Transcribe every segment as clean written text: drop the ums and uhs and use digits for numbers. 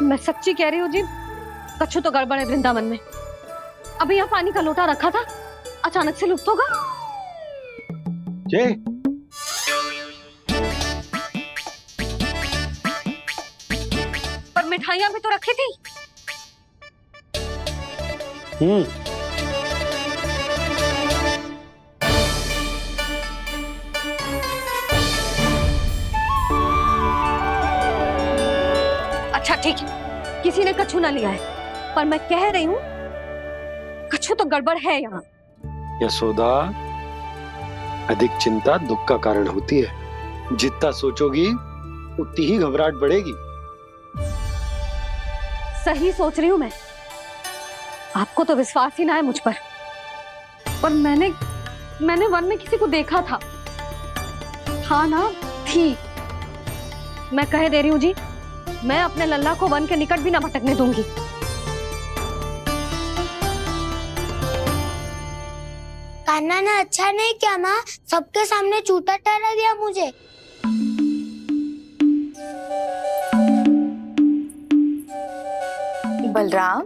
मैं सच्ची कह रही हूँ जी, कछु तो गड़बड़ है वृंदावन में। अभी यहाँ पानी का लोटा रखा था, अचानक से लुप्त होगा। जय पर मिठाइयाँ भी तो रखी थी। अच्छा ठीक है, किसी ने कछु ना लिया है, पर मैं कह रही हूँ कछु तो गड़बड़ है यहाँ। यशोदा, अधिक चिंता दुख का कारण होती है। जितना सोचोगी उतनी ही घबराहट बढ़ेगी। सही सोच रही हूँ मैं। आपको तो विश्वास ही ना है मुझ पर मैंने वन में किसी को देखा था। हाँ ना, थी। मैं कह दे रही हूँ जी, मैं अपने लल्ला को वन के निकट भी ना भटकने दूंगी। कान्हा ने अच्छा नहीं किया माँ, सबके सामने झूठा ठहरा दिया मुझे। बलराम,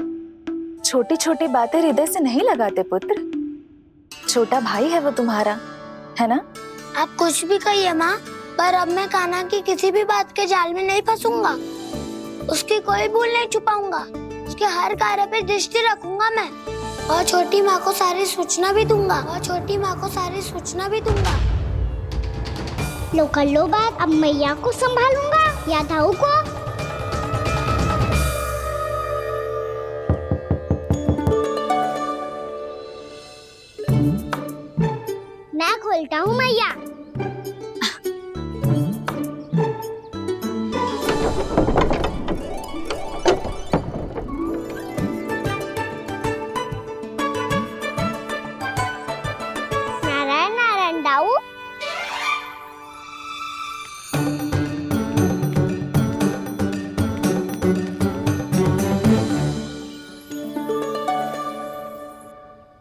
छोटी छोटी बातें हृदय से नहीं लगाते पुत्र। छोटा भाई है वो तुम्हारा, है ना? आप कुछ भी कहिए माँ, पर अब मैं कान्हा की किसी भी बात के जाल में नहीं फंसूंगा। उसकी कोई भूल नहीं छुपाऊंगा। उसके हर कार्य पे दृष्टि रखूंगा मैं, और छोटी माँ को सारी सूचना भी दूंगा। लो कर लो बात, अब मैया को संभालूंगा या दाऊ को। मैं खोलता हूँ मैया। नारायण नारायण दाऊ।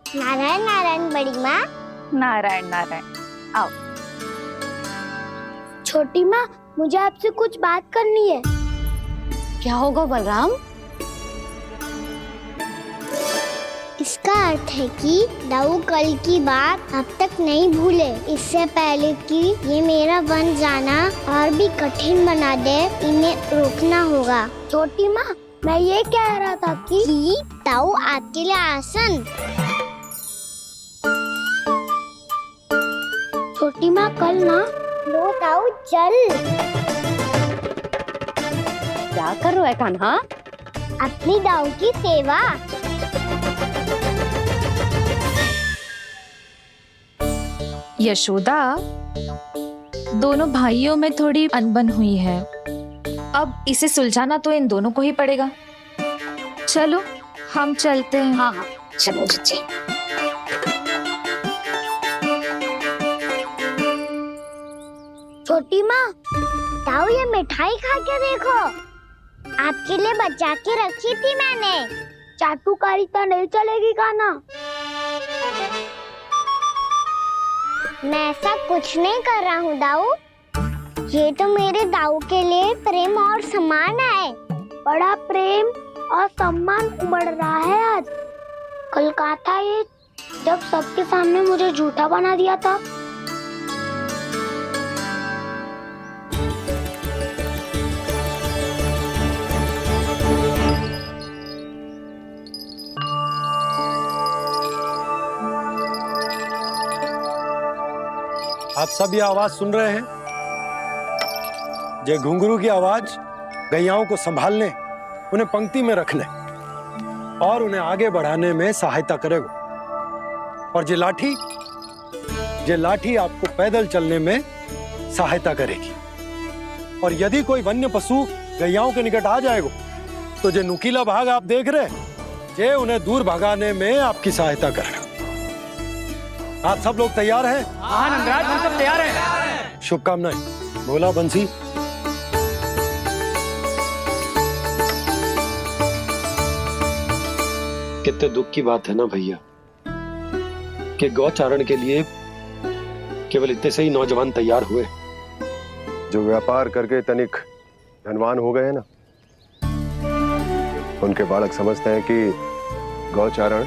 नारायण नारायण बड़ी माँ। नारायण नारायण, आओ। छोटी माँ, मुझे आपसे कुछ बात करनी है। क्या होगा बलराम? इसका अर्थ है कि दाऊ कल की बात अब तक नहीं भूले। इससे पहले कि ये मेरा वन जाना और भी कठिन बना दे, इन्हें रोकना होगा। छोटी माँ, मैं ये कह रहा था कि दाऊ आपके लिए आसन। छोटी माँ, कल ना लो दाऊ चल। क्या कर रहा है कान्हा? अपनी दाऊ की सेवा। यशोदा, दोनों भाइयों में थोड़ी अनबन हुई है। अब इसे सुलझाना तो इन दोनों को ही पड़ेगा। चलो हम चलते हैं। हाँ हाँ, चलो जी। छोटी माँ, दाऊ ये मिठाई खा के देखो। आपके लिए बचा के रखी थी मैंने। चाटुकारिता नहीं चलेगी कान्हा। मैं ऐसा कुछ नहीं कर रहा हूँ दाऊ। ये तो मेरे दाऊ के लिए प्रेम और सम्मान है। बड़ा प्रेम और सम्मान उमड़ रहा है आज। कल कहा था ये, जब सबके सामने मुझे झूठा बना दिया था। आप सब ये आवाज सुन रहे हैं? ये घुंघरू की आवाज गैयाओं को संभालने, उन्हें पंक्ति में रखने और उन्हें आगे बढ़ाने में सहायता करेगा। और ये लाठी आपको पैदल चलने में सहायता करेगी। और यदि कोई वन्य पशु गैयाओं के निकट आ जाएगा तो ये नुकीला भाग आप देख रहे हैं, ये उन्हें दूर भगाने में आपकी सहायता करेगा। आप सब लोग तैयार हैं? हाँ नंदराज, हम सब तैयार हैं। शुभकामनाएं। बोला बंसी। कितने दुख की बात है ना भैया कि गौचारण के लिए केवल इतने से ही नौजवान तैयार हुए जो व्यापार करके तनिक धनवान हो गए ना। उनके बालक समझते हैं कि गौचारण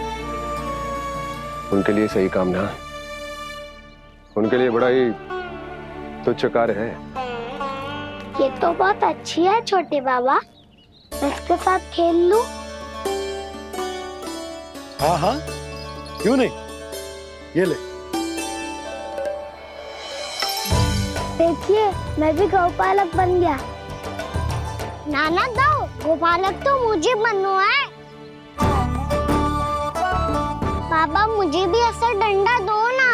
उनके लिए सही काम ना है, उनके लिए बड़ा ही तुच्छ कार्य है। ये तो बहुत अच्छी है छोटे बाबा, मैं इसके साथ खेल लूं? हाँ हाँ, क्यों नहीं, ये ले। देखिए मैं भी गौपालक बन गया। नाना दाऊ, गौपालक तो मुझे बनना है। पापा मुझे भी ऐसा डंडा दो ना।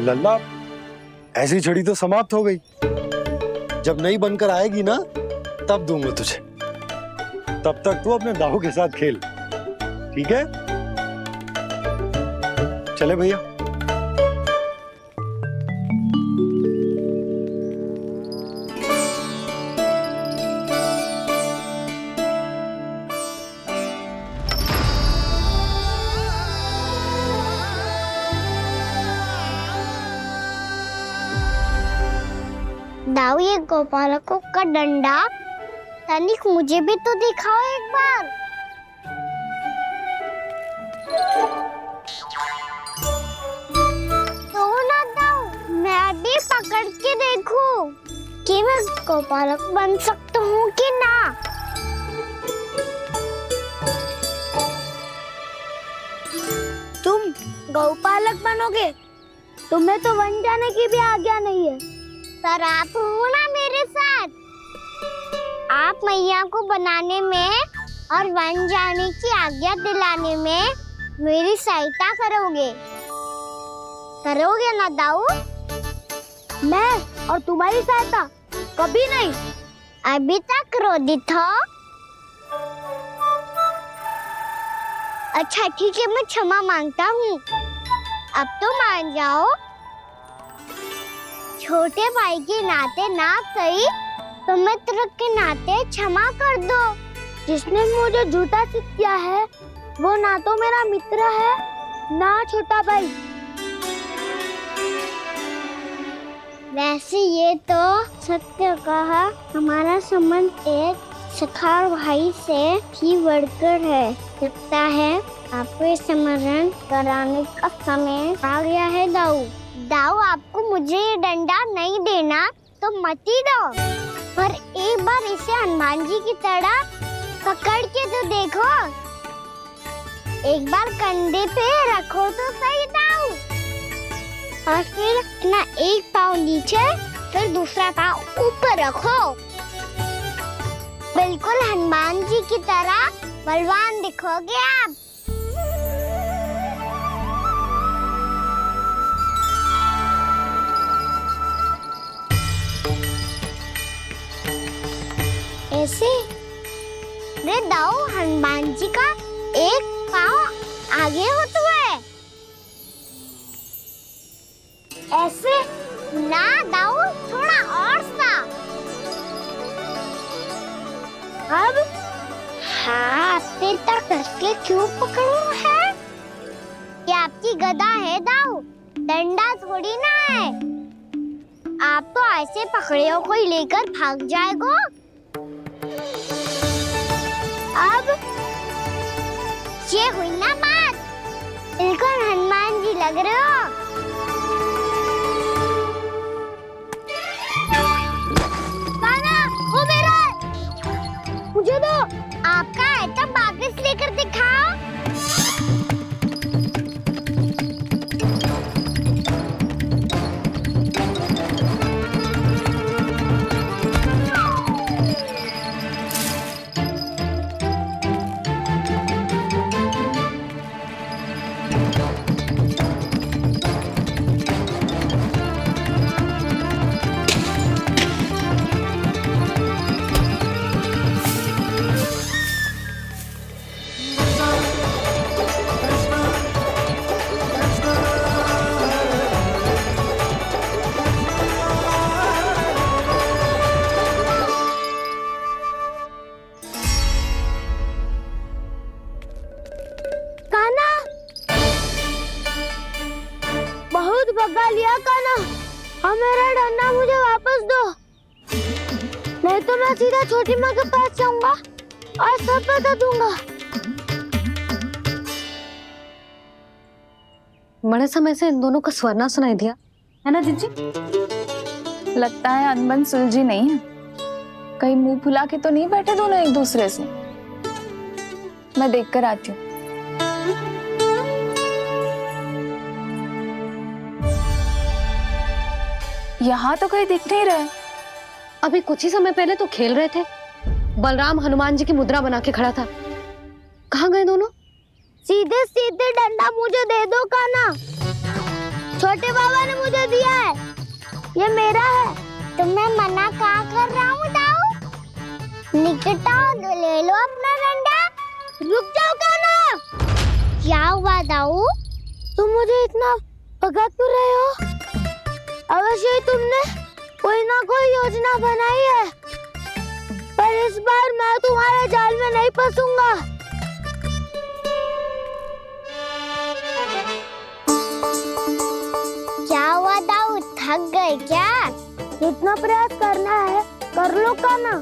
लल्ला, ऐसी छड़ी तो समाप्त हो गई, जब नई बनकर आएगी ना तब दूंगा तुझे। तब तक तू अपने दाऊ के साथ खेल, ठीक है? चले भैया। दाऊ, ये गोपालकों का डंडा तनिक मुझे भी तो दिखाओ एक बार। तो ना दाऊ, मैं भी पकड़ के देखूं कि मैं गोपालक बन सकता हूँ कि ना। तुम गौपालक बनोगे? तुम्हें तो वन जाने की भी आज्ञा नहीं है। पर आप हो ना मेरे साथ, आप मैया को बनाने में और वन जाने की आज्ञा दिलाने में मेरी सहायता करोगे ना दाऊ? मैं और तुम्हारी सहायता कभी नहीं। अभी तक क्रोधित हो? अच्छा ठीक है, मैं क्षमा मांगता हूँ। अब तो मान जाओ। छोटे भाई के नाते ना सही तो मित्र के नाते क्षमा कर दो। जिसने मुझे झूठा सिद्ध किया है वो ना तो मेरा मित्र है ना छोटा भाई। वैसे ये तो सत्य कहा, हमारा संबंध एक सखार भाई से भी बढ़कर है। लगता है आपको स्मरण कराने का समय आ गया है दाऊ। दाऊ, आपको मुझे ये डंडा नहीं देना तो मत ही दो, पर एक बार इसे हनुमान जी की तरह पकड़ के तो देखो। एक बार कंधे पे रखो तो सही दाऊ, और फिर अपना एक पाँव नीचे फिर दूसरा पाँव ऊपर रखो। बिल्कुल हनुमान जी की तरह बलवान दिखोगे आप। ऐसे रे दाऊ, हनुमान जी का एक पाँव आगे होता है। ऐसे ना दाऊ, थोड़ा और सा। अब हाथ पे तक कसके क्यों पकड़ो है? ये आपकी गदा है दाऊ, डंडा थोड़ी ना है। आप तो ऐसे पकड़ियों को ही लेकर भाग जाएगो। अब ये हुई ना बात, बिल्कुल हनुमान जी लग रहे हो। काना, वो मेरा, मुझे दो। आपका है तो वापस लेकर दिखाओ। भगा लिया काना, अब मेरा डंडा मुझे वापस दो, नहीं तो मैं सीधा छोटी माँ के पास जाऊंगा। और सब बता दूंगा। बड़े समय से इन दोनों का स्वर ना सुनाई दिया, है ना जीजी? लगता है अनबन सुलझी नहीं है। कहीं मुंह फुला के तो नहीं बैठे दोनों एक दूसरे से। मैं देख कर आती हूँ। यहाँ तो कहीं दिख नहीं रहा है। अभी कुछ ही समय पहले तो खेल रहे थे। बलराम हनुमान जी की मुद्रा बना के खड़ा था। कहाँ गए दोनों? सीधे सीधे डंडा मुझे दे दो काना। छोटे बाबा ने मुझे दिया है, ये मेरा है। तो मैं मना कहाँ कर रहा हूँ दाऊ? निकट आओ तो ले लो अपना डंडा। रुक जाओ काना। क्या हुआ दाऊ? तुम मुझे इतना भगा क्यों रहे हो? अवश्य ही तुमने कोई ना कोई योजना बनाई है, पर इस बार मैं तुम्हारे जाल में नहीं फंसूंगा। क्या हुआ दाऊ, थक गए क्या? जितना प्रयास करना है कर लो काना,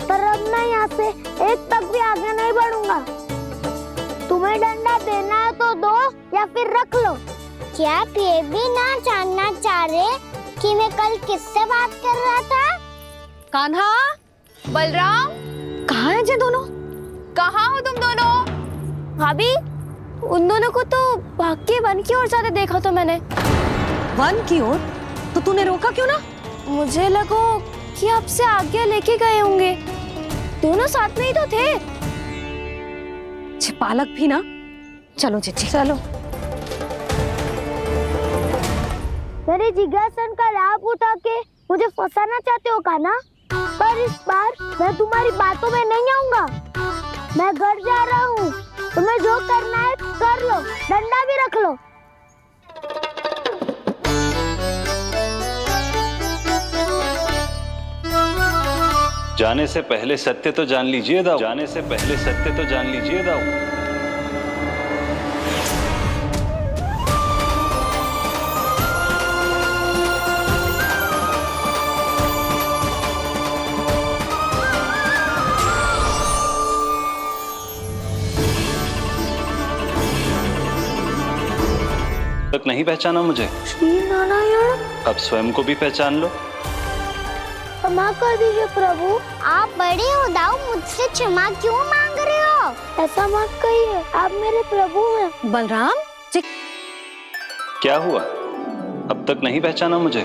पर अब मैं यहाँ से एक तक भी आगे नहीं बढ़ूंगा। तुम्हें डंडा देना है तो दो या फिर रख लो। क्या आप ये भी ना जानना चाह रहे कि मैं कल किससे बात कर रहा था? कान्हा, बलराम, कहाँ हैं ये दोनों? कहाँ हो तुम दोनों? भाभी, उन दोनों को तो भाग के वन की ओर जाते देखा तो मैंने। वन की ओर? तो तूने रोका क्यों ना? मुझे लगा कि आपसे आज्ञा लेके गए होंगे। दोनों साथ में ही तो थे। पालक भी ना। चलो जीजी, चलो। मेरे जिज्ञासन का लाभ उठा के मुझे फंसाना चाहते हो काना? पर इस बार मैं तुम्हारी बातों में नहीं आऊंगा। मैं घर जा रहा हूँ, तुम्हें जो करना है कर लो, डंडा भी रख लो। जाने से पहले सत्य तो जान लीजिए दाऊ। जाने से पहले सत्य तो जान लीजिए दाऊ। तक नहीं पहचाना मुझे? श्री नारायण। अब स्वयं को भी पहचान लो। क्षमा कर दीजिए प्रभु। आप बड़े हो दाऊ, मुझसे क्षमा क्यों मांग रहे हो? ऐसा मत कहिए, आप मेरे प्रभु हैं। बलराम जी, क्या हुआ? अब तक नहीं पहचाना मुझे?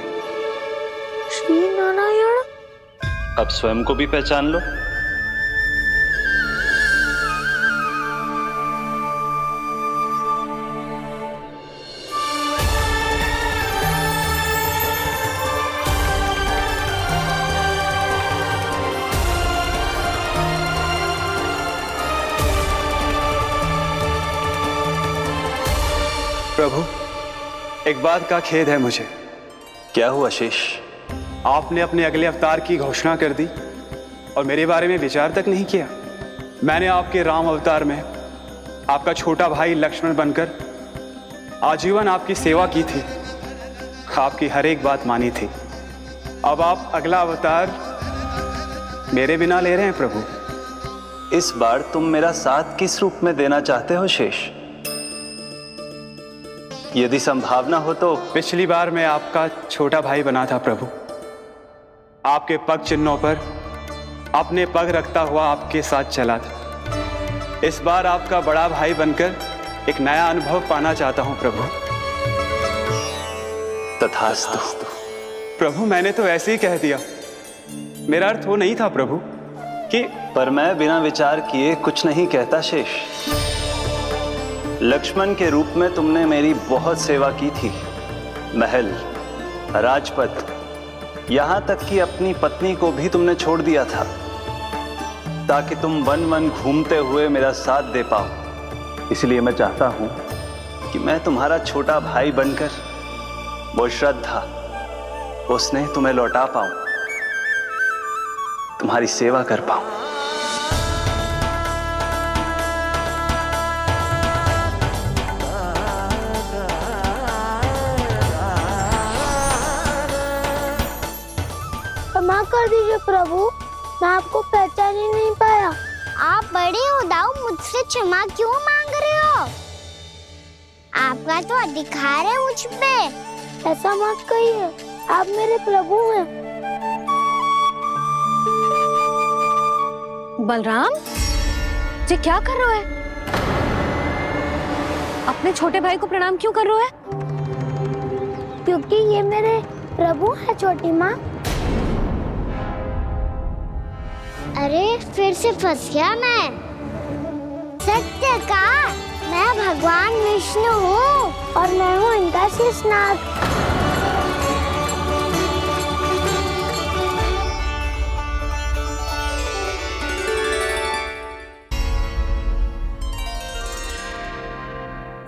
श्री नारायण। अब स्वयं को भी पहचान लो। प्रभु, एक बात का खेद है मुझे। क्या हुआ शेष? आपने अपने अगले अवतार की घोषणा कर दी और मेरे बारे में विचार तक नहीं किया। मैंने आपके राम अवतार में आपका छोटा भाई लक्ष्मण बनकर आजीवन आपकी सेवा की थी, आपकी हर एक बात मानी थी। अब आप अगला अवतार मेरे बिना ले रहे हैं प्रभु। इस बार तुम मेरा साथ किस रूप में देना चाहते हो शेष? यदि संभावना हो तो। पिछली बार मैं आपका छोटा भाई बना था प्रभु। आपके पग चिन्हों पर अपने पग रखता हुआ आपके साथ चला था। इस बार आपका बड़ा भाई बनकर एक नया अनुभव पाना चाहता हूं प्रभु। तथास्तु। प्रभु, मैंने तो ऐसे ही कह दिया, मेरा अर्थ वो नहीं था प्रभु कि। पर मैं बिना विचार किए कुछ नहीं कहता शेष। लक्ष्मण के रूप में तुमने मेरी बहुत सेवा की थी। महल, राजपथ, यहां तक कि अपनी पत्नी को भी तुमने छोड़ दिया था ताकि तुम वन वन घूमते हुए मेरा साथ दे पाओ। इसलिए मैं चाहता हूं कि मैं तुम्हारा छोटा भाई बनकर वो श्रद्धा, वो स्नेह तुम्हें लौटा पाऊं, तुम्हारी सेवा कर पाऊं। क्षमा कर दीजिए प्रभु, मैं आपको पहचान ही नहीं पाया। आप बड़े हो दाऊ, मुझसे क्षमा क्यों मांग रहे हो? आपका तो अधिकार है मुझ पे। ऐसा मत कहिए, आप मेरे प्रभु हैं। बलराम, ये क्या कर रहे हो? अपने छोटे भाई को प्रणाम क्यों कर रहे हो? क्योंकि ये मेरे प्रभु है छोटी माँ। अरे फिर से फंस गया मैं। सत्य का मैं भगवान विष्णु हूँ और मैं हूँ इनका शेषनाग।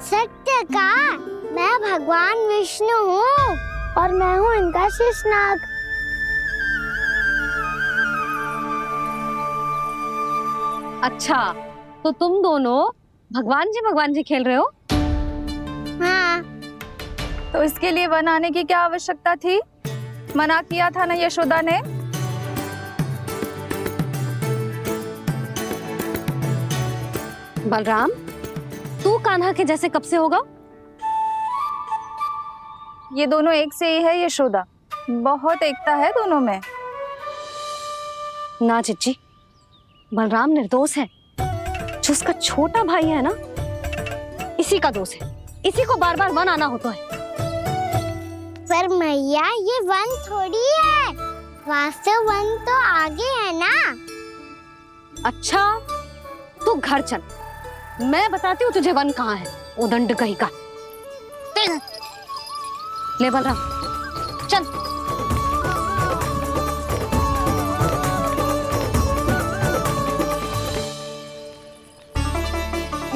सत्य का मैं भगवान विष्णु हूँ और मैं हूँ इनका शेषनाग। अच्छा, तो तुम दोनों भगवान जी खेल रहे हो? हाँ। तो इसके लिए वन आने की क्या आवश्यकता थी? मना किया था ना यशोदा ने? बलराम, तू कान्हा के जैसे कब से होगा? ये दोनों एक से ही है यशोदा, बहुत एकता है दोनों में। ना चिच्ची, बलराम निर्दोष है। जो उसका छोटा भाई है ना, इसी का दोष है। इसी को बार बार वन आना होता है। पर मैया ये वन थोड़ी है, वास्तव वन तो आगे है ना। अच्छा, तू घर चल, मैं बताती हूँ तुझे वन कहाँ है। उदंड कहीं का। ले बलराम, चल।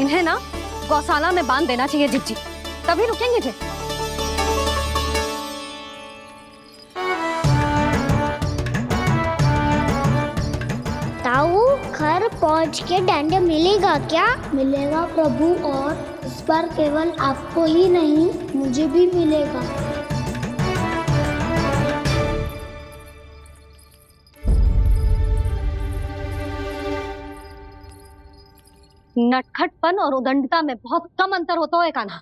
इन्हें ना गौशाला में बांध देना चाहिए जिज्जी, तभी रुकेंगे जे। ताऊ, घर पहुँच के दंड मिलेगा क्या? मिलेगा प्रभु, और इस बार केवल आपको ही नहीं, मुझे भी मिलेगा। नटखटपन और उदंडता में बहुत कम अंतर होता है कान्हा,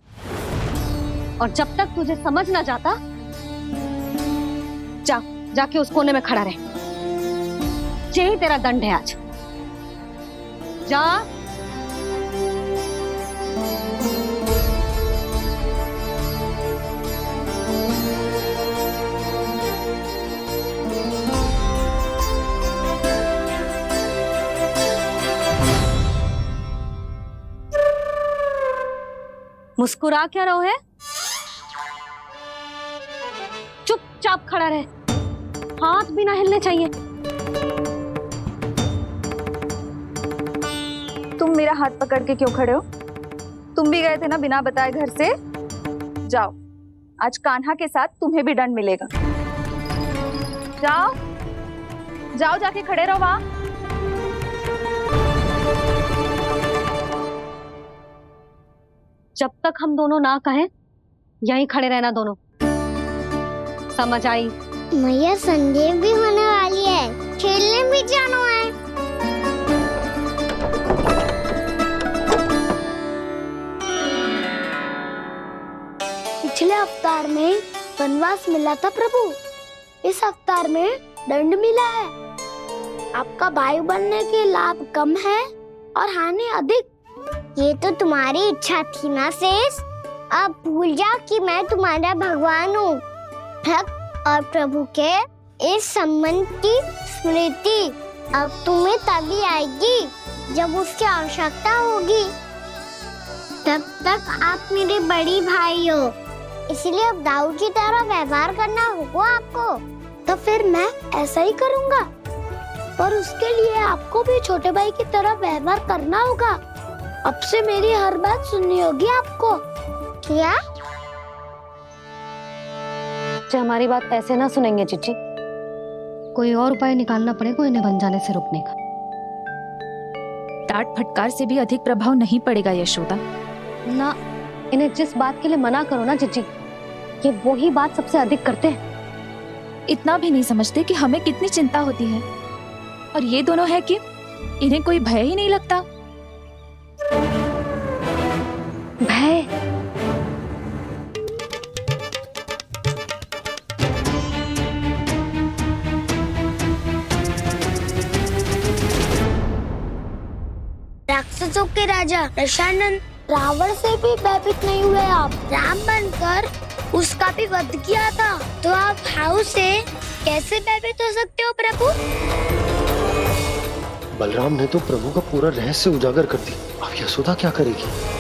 और जब तक तुझे समझ ना जाता, जाके उस कोने में खड़ा रहे। यही तेरा दंड है आज। जा। मुस्कुरा क्या रहो है? चुपचाप खड़ा रहे, हाथ भी ना हिलने चाहिए। तुम मेरा हाथ पकड़ के क्यों खड़े हो? तुम भी गए थे ना बिना बताए घर से। जाओ, आज कान्हा के साथ तुम्हें भी दंड मिलेगा। जाओ जाओ, जाके खड़े रहो वहां। जब तक हम दोनों ना कहें, यहीं खड़े रहना दोनों। समझ आई? मैया संध्या भी होने वाली है, खेलने भी जाना है। पिछले अवतार में वनवास मिला था प्रभु, इस अवतार में दंड मिला है। आपका भाई बनने के लाभ कम है और हानि अधिक। ये तो तुम्हारी इच्छा थी ना शेष। अब भूल जा कि मैं तुम्हारा भगवान हूँ। भक्त और प्रभु के इस संबंध की स्मृति अब तुम्हें तभी आएगी जब उसकी आवश्यकता होगी। तब तक आप मेरे बड़ी भाई हो, इसलिए अब दाऊ की तरह व्यवहार करना होगा आपको। तो फिर मैं ऐसा ही करूँगा, पर उसके लिए आपको भी छोटे भाई की तरह व्यवहार करना होगा। अब से मेरी हर बात सुननी होगी आपको। क्या? जो हमारी बात ऐसे ना सुनेंगे चिच्ची, कोई और उपाय निकालना पड़ेगा इन्हें बन जाने से रोकने का। डांट फटकार से भी अधिक प्रभाव नहीं पड़ेगा यशोदा। ना, इन्हें जिस बात के लिए मना करो ना चिच्ची, ये वही बात सबसे अधिक करते हैं। इतना भी नहीं समझते कि हमें कितनी चिंता होती है। और ये दोनों है कि इन्हें कोई भय ही नहीं लगता। भय? राक्षसों के राजा दशानन रावण से भी भयभीत नहीं हुए आप। राम बनकर उसका भी वध किया था, तो आप हाउ से कैसे भयभीत हो सकते हो प्रभु? बलराम ने तो प्रभु का पूरा रहस्य उजागर कर दी। अब यशोदा क्या करेगी?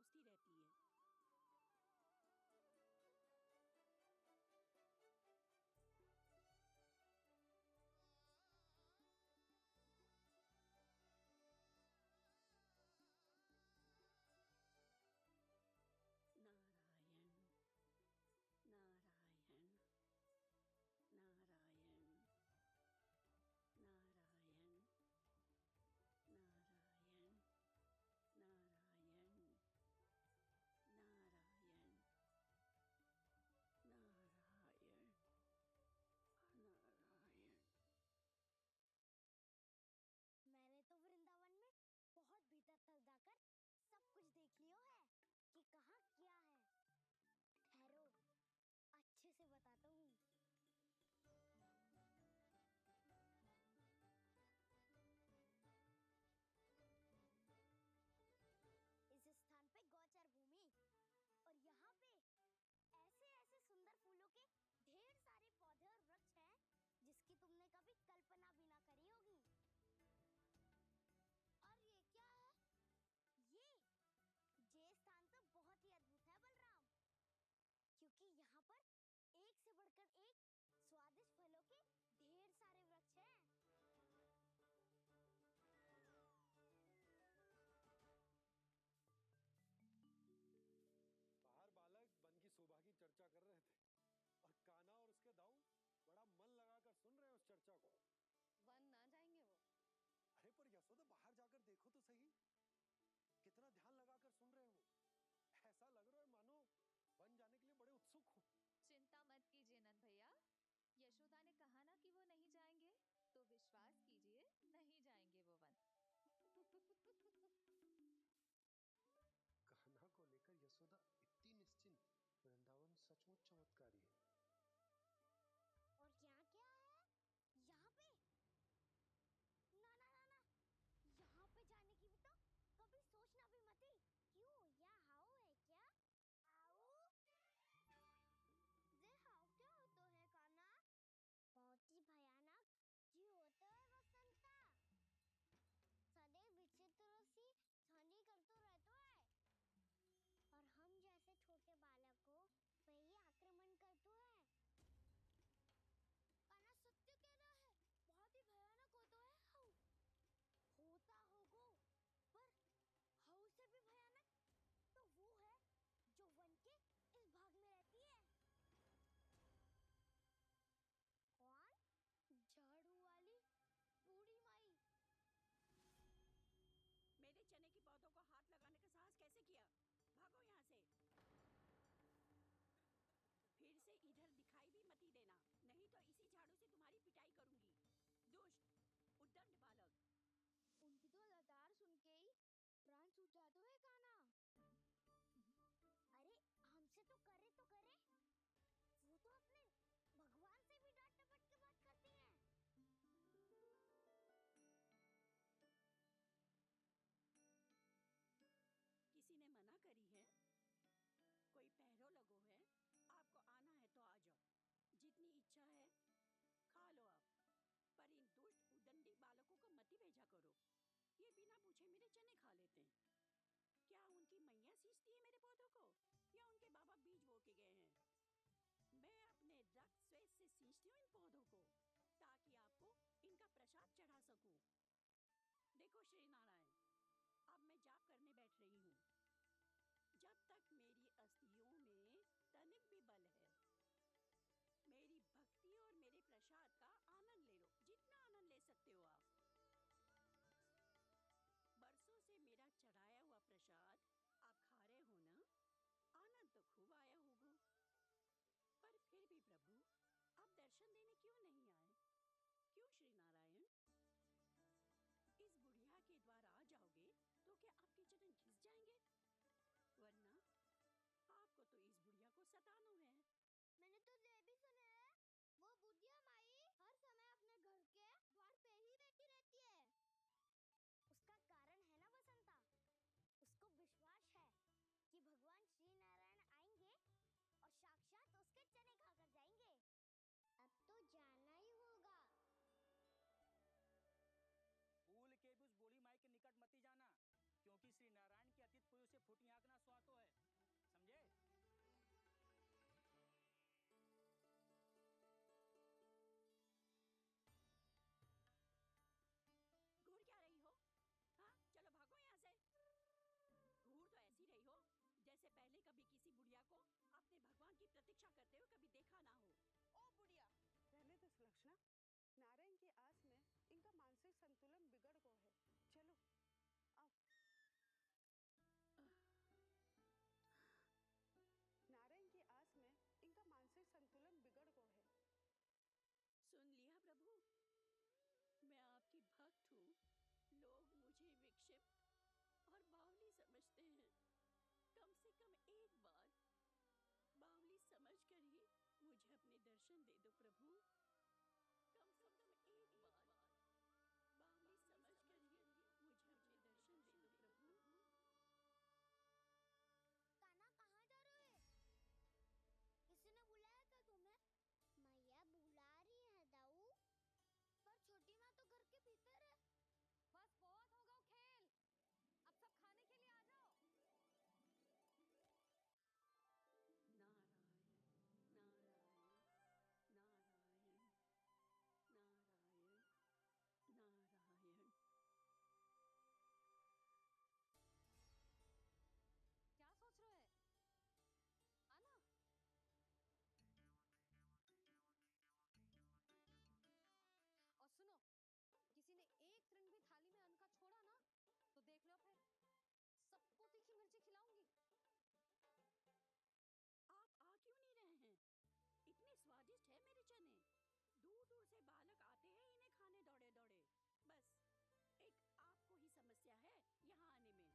सोचती रहती है। नारायण नारायण नारायण नारायण नारायण नारायण नारायण नारायण नारायण। मैंने तो वृंदावन में बहुत भीतर तक जाकर सब कुछ देख लियो है कि कहाँ क्या है। ठहरो, अच्छे से बताता हूँ। इस स्थान पे गौचर भूमि और यहाँ पे ऐसे ऐसे सुंदर फूलों के ढेर सारे पौधे और वृक्ष हैं जिसकी तुमने कभी कल्पना भी ना करी होगी। और ये क्या है? ये स्थान तो बहुत ही अद्भुत है बलराम, क्योंकि यहाँ पर एक से बढ़कर एक स्वादिष्ट फलों के ढेर सारे वृक्ष हैं। बाहर बालक वन की शोभा की चर्चा कर रहे थे और कान्हा और उसके दाऊ बड़ा मन लगाकर सुन रहे हैं उस चर्चा को। वन ना जाएंगे वो? अरे पर यशोदा बाहर जाकर देखो तो सही, कितना ध्यान लगाकर सुन रहे हो। ऐसा लग रहा है मानो वन जाने के लिए बड़े उत्सुक हो। चिंता मत कीजिए नंद भैया, यशोदा ने कहा ना कि वो नहीं जाएंगे, तो विश्वास कीजिए नहीं जाएंगे वो वन। कान्हा को लेकर यशोदा इतनी निश्चिंत, वृंदावन सचमुच चमत्कारी है। और यहाँ क्या है? यहाँ पे ना ना ना ना, यहाँ पे जाने की भी तो कभी सोचना भी मत ही। क्यों, यहाँ हाउ है क्या? हाउ? ये हाउ क्या होता है कान्हा? बहुत ही भयानक जीव होता है वसंता। सदैव विचित्र सी ध्वनि करते रहता है और हम जैसे छोटे बालक को वही आक्रमण करते हैं। कान्हा सत्य कह रहा है, बहुत ही भयानक होता है हाउ। होता होगा, पर हाउ से भी भयानक तो वो है जो वन के इस भाग में रहती है। कौन? झाड़ू वाली बूढ़ी माई। मेरे चने की पौधों को हाथ लगाने का साहस कैसे किया? भागो यहाँ से। फिर से इधर दिखाई भी मत ही देना, नहीं तो इसी झाड़ू से तुम्हारी पिटाई करूंगी। दुष्ट, उद्दंड बालक। उनकी तो लतार सुन के ही प्राण छूट जाते हैं कान्हा। अरे हमसे तो करे, वो तो अपने भगवान से भी डांट डपट के बात करती हैं। किसी ने मना करी है? कोई पहरो लगो है? आपको आना है तो आ जाओ, जितनी इच्छा है खा लो आप, पर इन दुष्ट उदंडी बालकों को मत ही भेजा करो। ये बिना पूछे मेरे चने खा लेते हैं। क्या उनकी मैया सींचती है मेरे पौधों को, या उनके बाबा बीज बो के गए हैं? मैं अपने रक्त स्वेद से सींचती हूँ इन पौधों को, ताकि आपको इनका प्रसाद चढ़ा सकूं। देखो श्री नारायण, अब मैं जाप करने बैठ रही हूँ। जब तक मेरी अस्थियों में तनिक भी बल है, मेरी भक्ति और मेरे प्रसाद का आनंद ले लो, जितना आनंद ले सकते हो आप। बरसों से मेरा चढ़ाया हुआ प्रसाद आप खा रहे हो ना, आनंद तो खूब आया होगा। पर फिर भी प्रभु, आप दर्शन देने क्यों नहीं आए? क्यों श्री नारायण? इस बुढ़िया के द्वार आ जाओगे तो क्या आपके चरण घिस जाएंगे? वरना आपको तो इस बुढ़िया को सताना है। मैंने तो ये भी सुना है, वो बुढ़िया माई हर समय अपने घर के द्वार पे ही बैठी रहती है। उसका कारण है ना वसंता, उसको विश्वास है कि भगवान श्री नारायण आएंगे और साक्षात उसके चने खाकर जाएंगे। अब तो जाना ही खोटी आंकना स्वातो है, समझे? घूर क्या रही हो? हाँ, चलो भागो यहाँ से। घूर तो ऐसी रही हो जैसे पहले कभी किसी बुढ़िया को अपने भगवान की प्रतीक्षा करते हुए कभी देखा ना हो। ओ बुढ़िया, रहने दो सुलक्षणा। नारायण की आस में इनका मानसिक संतुलन बिगड़ गया है। चलो आओ। नारायण की आस में इनका मानसिक संतुलन बिगड़ गया है। सुन लिया प्रभु, मैं आपकी भक्त हूँ। लोग मुझे विक्षिप्त और बावली समझते हैं। कम से कम एक बार बावली समझकर ही मुझे अपने दर्शन दे दो प्रभु। कम से कम एक बार बावली समझकर ही मुझे अपने दर्शन दे दो प्रभु। कान्हा कहाँ जा रहे हो? किसी ने बुलाया था तुम्हें? मैया बुला रही है दाऊ। पर छोटी माँ तो घर के भीतर है। बस बहुत होगा खेल, अब सब खाने के लिए आ जाओ। नारायण नारायण नारायण नारायण नारायण। क्या सोच रहे हैं? आना। और सुनो, किसी ने एक तृण भी थाली में अन्न का छोड़ा ना तो देख लो, फिर सबको तीखी मिर्ची खिलाऊंगी। आप आ क्यों नहीं रहे हैं? इतने स्वादिष्ट है मेरे चने। दूर दूर से बालक आते हैं इन्हें खाने दौड़े दौड़े। बस एक आपको ही समस्या है यहाँ आने में।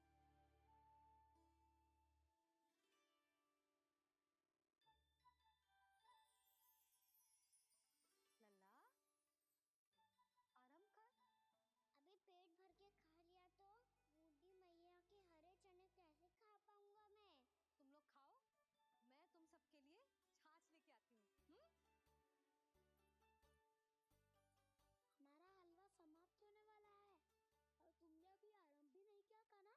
लल्ला, आराम कर। अभी पेट भर के खा लिया तो बूढ़ी मैया के हरे चने कैसे खा पाऊंगा मैं? तुम लोग खाओ, मैं तुम सबके लिए छाछ लेके आती हूँ। हमारा हलवा समाप्त होने वाला है और तुमने अभी आराम भी नहीं किया कान्हा।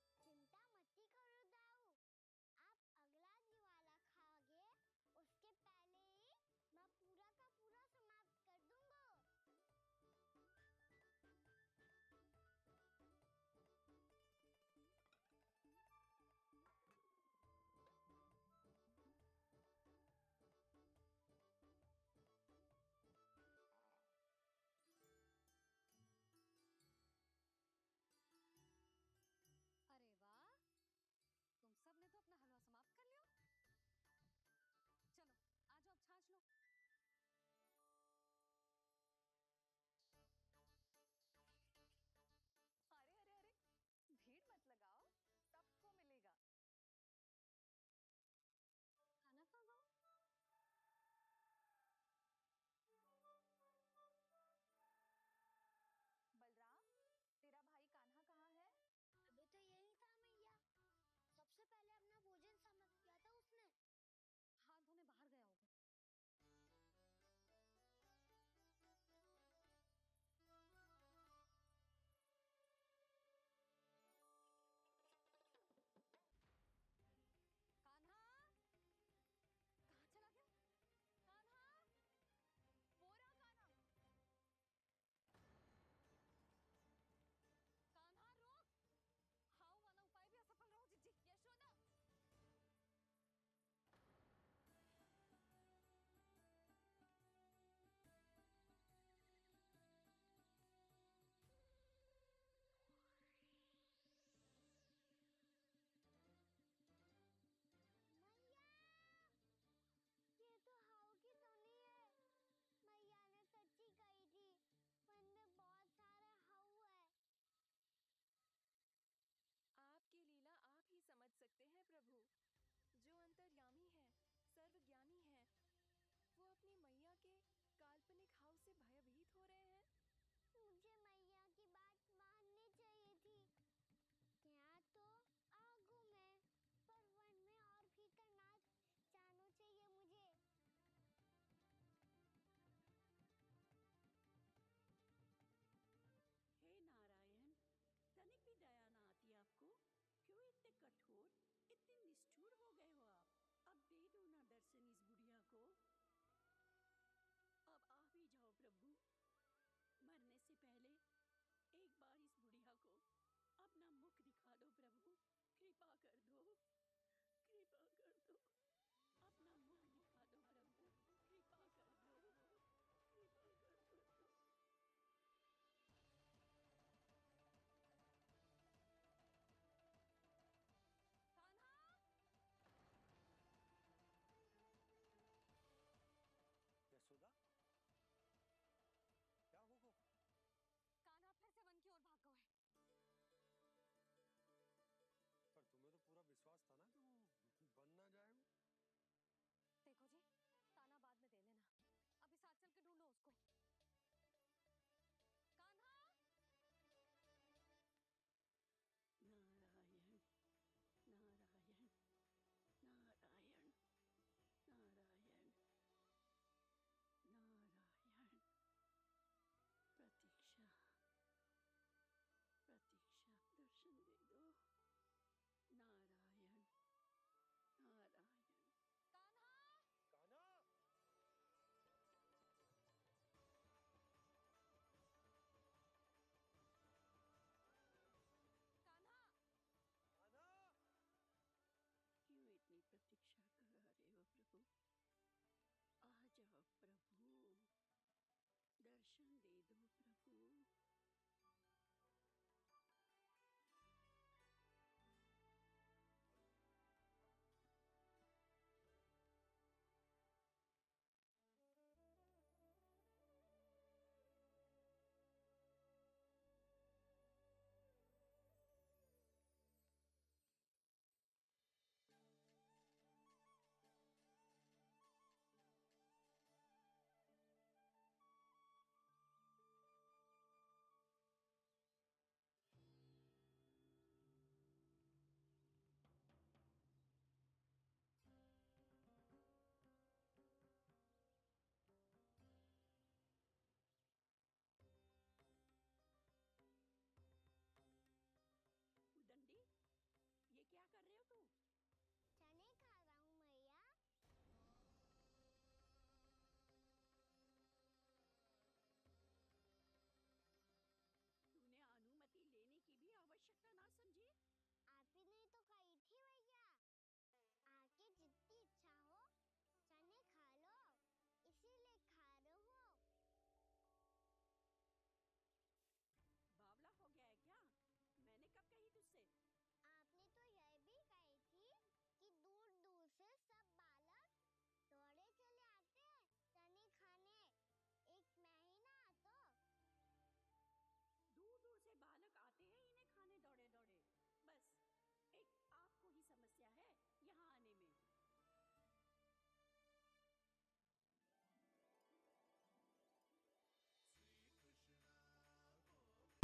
चिंता मत करो दाऊ, आप अगला दिवाला खाओगे उसके पहले ही मैं पूरा का पूरा समाप्त कर दूंगा। अरे वाह, तुम सब ने तो अपना हलवा समाप्त कर लिया। चलो आ जाओ, अब छाछ लो। अरे अरे अरे, भीड़ मत लगाओ, सबको मिलेगा। खाना खा गो। बलराम, तेरा भाई कान्हा कहाँ है? अभी तो यही था मैया, सबसे पहले अपना भोजन समाप्त किया था उसने। हाथ धोने बाहर गया होगा। कान्हा, कहाँ चला गया? कान्हा, वो रहा कान्हा। कान्हा रुक! हाउ वाला उपाय भी असफल रहो जिज्जी। यशोदा, मैया, ये तो हाउ की धुनी है। मैया ने सच्ची कही थी, वन में बहुत सारे हाउ है। आपकी लीला आप ही समझ सकते हैं प्रभु। जो अंतर्यामी है, सर्वज्ञानी है, वो अपनी मैया के काल्पनिक हाव से भयभीत हो रहे हैं। मुझे मैया की बात माननी चाहिए थी। यहाँ तो आगू में, पर वन में और भीतर ना जाना चाहिए मुझे।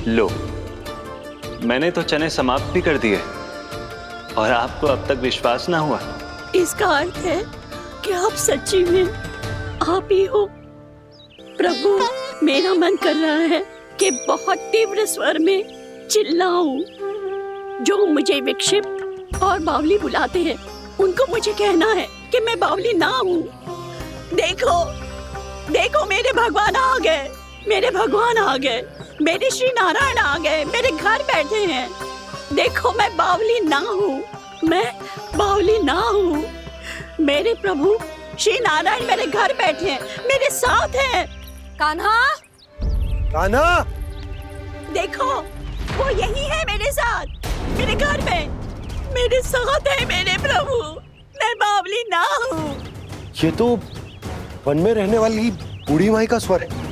लो, मैंने तो चने समाप्त भी कर दिए और आपको अब तक विश्वास ना हुआ। इसका अर्थ है कि आप सच्ची में आप ही हो। प्रभु, मेरा मन कर रहा है कि बहुत तीव्र स्वर में चिल्लाऊं। जो मुझे विक्षिप्त और बावली बुलाते हैं, उनको मुझे कहना है कि मैं बावली ना हूँ। देखो, देखो, मेरे भगवान आ गए, मेरे भगवान आ गए, मेरे श्री नारायण आ गए, मेरे घर बैठे हैं। देखो, मैं बावली ना हूँ, मैं बावली ना हूँ। मेरे प्रभु श्री नारायण मेरे घर बैठे हैं, मेरे साथ हैं। कान्हा, कान्हा, देखो, वो यही है मेरे साथ, मेरे घर में, मेरे साथ है मेरे प्रभु। मैं बावली ना हूँ। ये तो वन में रहने वाली बूढ़ी माई का स्वर है।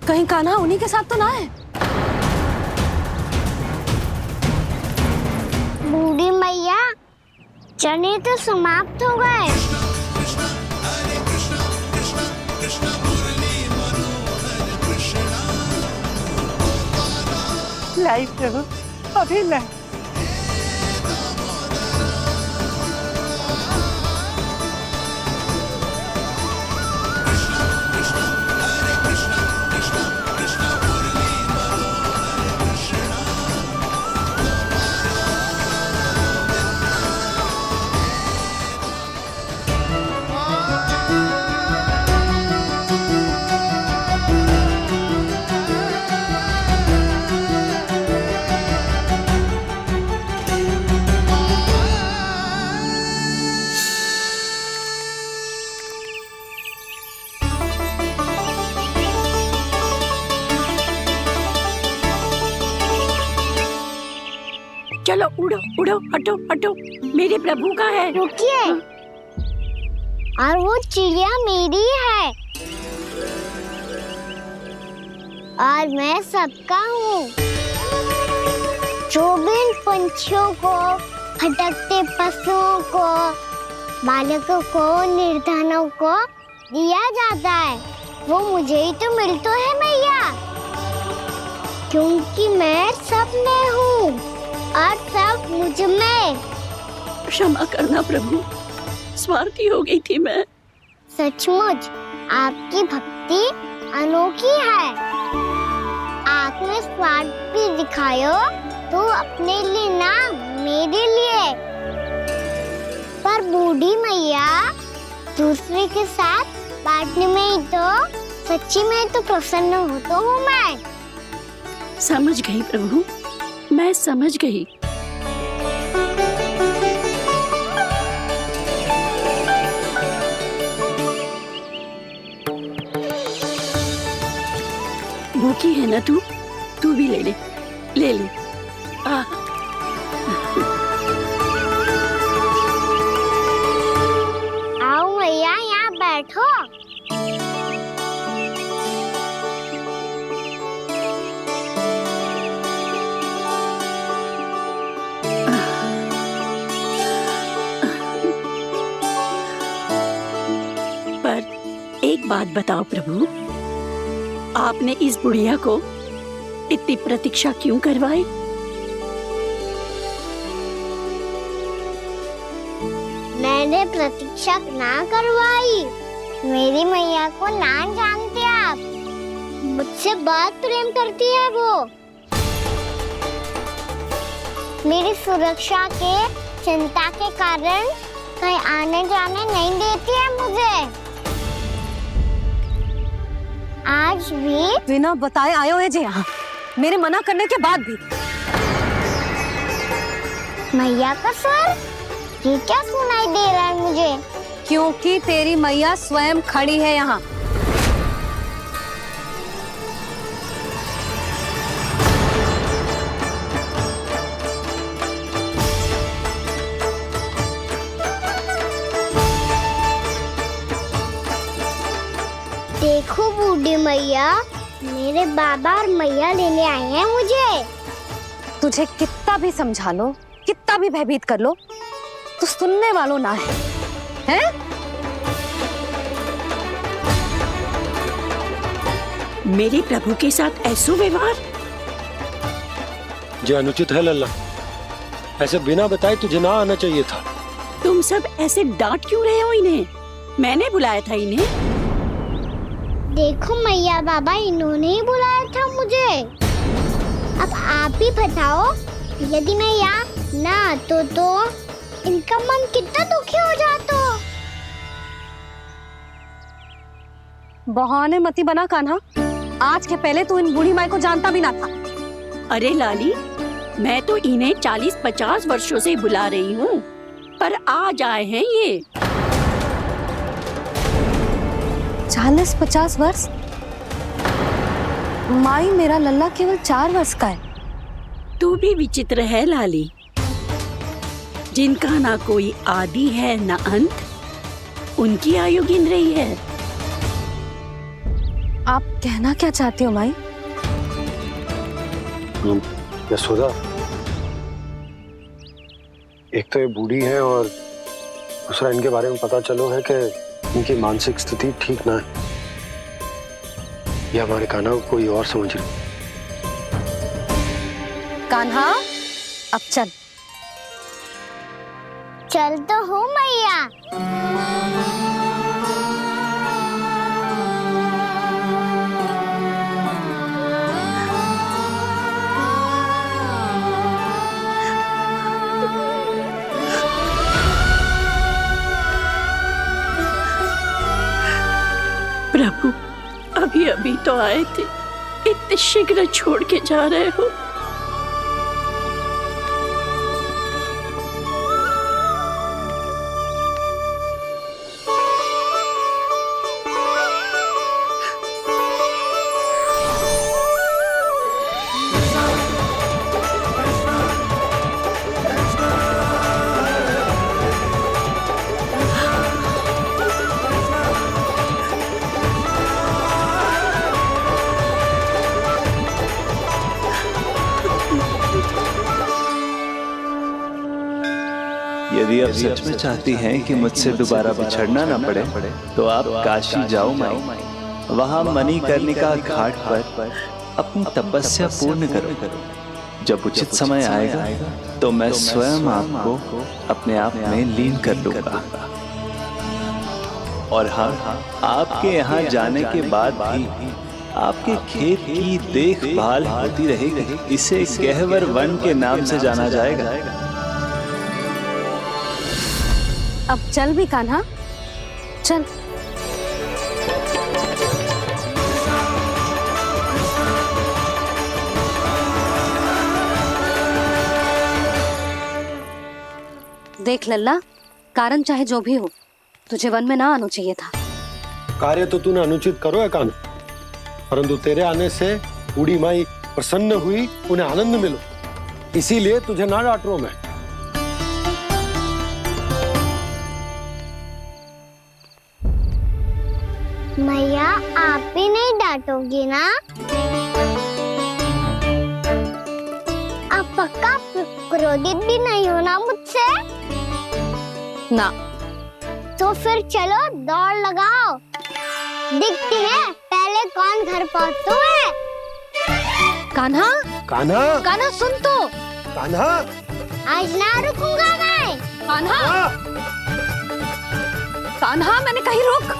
कहीं कान्हा उन्हीं के साथ तो ना है? बूढ़ी मैया, चने तो समाप्त हो गए। लाई प्रभु, अभी लाई। चलो उड़ो उड़ो, हटो हटो, मेरे प्रभु का है। रुकिए, और वो चिड़िया मेरी है और मैं सबका हूँ। जो भी इन पंछियों को, भटकते पशुओं को, बालकों को, निर्धनों को दिया जाता है, वो मुझे ही तो मिलता है मैया, क्योंकि मैं सब में हूँ और सब मुझ में। क्षमा करना प्रभु, स्वार्थी हो गई थी मैं। सचमुच आपकी भक्ति अनोखी है। आपने स्वार्थ भी दिखायो तो अपने लिए ना, मेरे लिए। पर बूढ़ी मैया, दूसरे के साथ बांटने में ही तो सच्ची में तो प्रसन्न होता हूँ मैं। समझ गई प्रभु, मैं समझ गई। भूखी है ना तू भी ले ले, ले ले। आओ मैया, यहाँ बैठो। एक बात बताओ प्रभु, आपने इस बुढ़िया को इतनी प्रतीक्षा क्यों करवाई? मैंने प्रतीक्षा ना करवाई। मेरी मैया को ना जानते आप, मुझसे बहुत प्रेम करती है वो। मेरी सुरक्षा के चिंता के कारण कहीं आने जाने नहीं देती है मुझे। आज भी बिना बताए आयो है जी यहाँ, मेरे मना करने के बाद भी। मैया का स्वर, ये क्या सुनाई दे रहा है मुझे? क्योंकि तेरी मैया स्वयं खड़ी है यहाँ। देखो बूढ़ी मैया, मेरे बाबा और मैया लेने आए हैं मुझे। तुझे कितना भी समझा लो, कितना भी भयभीत कर लो, तो सुनने वालों ना है, हैं? मेरे प्रभु के साथ ऐसो व्यवहार जो अनुचित है लल्ला। ऐसे बिना बताए तुझे ना आना चाहिए था। तुम सब ऐसे डांट क्यों रहे हो इन्हें? मैंने बुलाया था इन्हें। देखो मैया बाबा, इन्होंने ही बुलाया था मुझे। अब आप ही बताओ, यदि मैं यहाँ ना आतो तो इनका मन कितना दुखी हो जाता। बहाने मती बना कान्हा। आज के पहले तू इन बूढ़ी माई को जानता भी ना था। अरे लाली, मैं तो इन्हें 40-50 वर्षों से बुला रही हूँ, पर आज आए हैं ये। 40-50 वर्ष? माई, मेरा लल्ला केवल 4 वर्ष का है। तू भी विचित्र है लाली, जिनका ना कोई आदि है ना अंत, उनकी आयु गिन रही है। आप कहना क्या चाहती हो माई? यशोदा, एक तो ये बूढ़ी है और दूसरा इनके बारे में पता चलो है कि इनकी मानसिक स्थिति ठीक ना है। ये हमारे कान्हा को कोई और समझ रही। कान्हा, अब चल। चल तो हूँ मैया। प्रभु, अभी अभी तो आए थे, इतने शीघ्र छोड़ के जा रहे हो। यदि आप सच में चाहती हैं कि मुझसे दोबारा बिछड़ना ना पड़े तो आप काशी जाओ माई। वहां मणिकर्णिका घाट पर अपनी तपस्या पूर्ण करो। जब उचित समय आएगा तो मैं स्वयं आपको अपने आप में लीन कर लूंगा। और हाँ, आपके यहाँ जाने के बाद भी आपके खेत की देखभाल होती रहेगी। इसे गहवर वन के नाम से जाना जाएगा। अब चल भी कान्हा, चल। देख लल्ला, कारण चाहे जो भी हो, तुझे वन में ना आना चाहिए था। कार्य तो तूने अनुचित करो है कान्हा, परंतु तेरे आने से बूढ़ी माई प्रसन्न हुई, उन्हें आनंद मिलो, इसीलिए तुझे ना डांट रहा हूं मैं। मैया, आप भी नहीं डांटोगी ना? आप पक्का क्रोधित भी नहीं हो ना मुझसे? ना। तो फिर चलो दौड़ लगाओ, दिखती है पहले कौन घर पहुंचता है। कान्हा, कान्हा, कान्हा सुन तो। कान्हा, आज ना रुकूंगा मैं। कान्हा, कान्हा, मैंने कहीं रोक।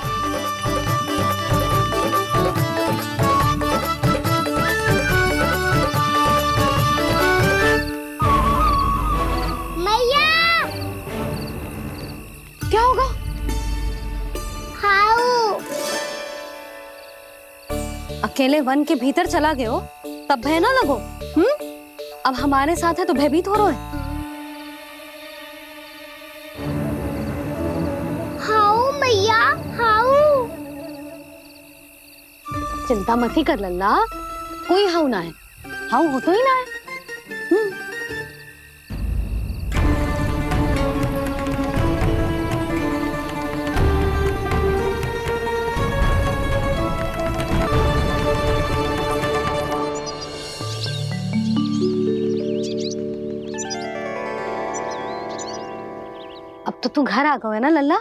मैया, क्या होगा? हाउ अकेले वन के भीतर चला गए हो तब भय ना लगो। अब हमारे साथ है तो भयभीत हो रहे हो। हाउ मैया, हाउ। चिंता मत ही कर लल्ला, कोई हाउ ना है। हाउ हो तो ही ना है। अब तो तू घर आ गए ना लल्ला,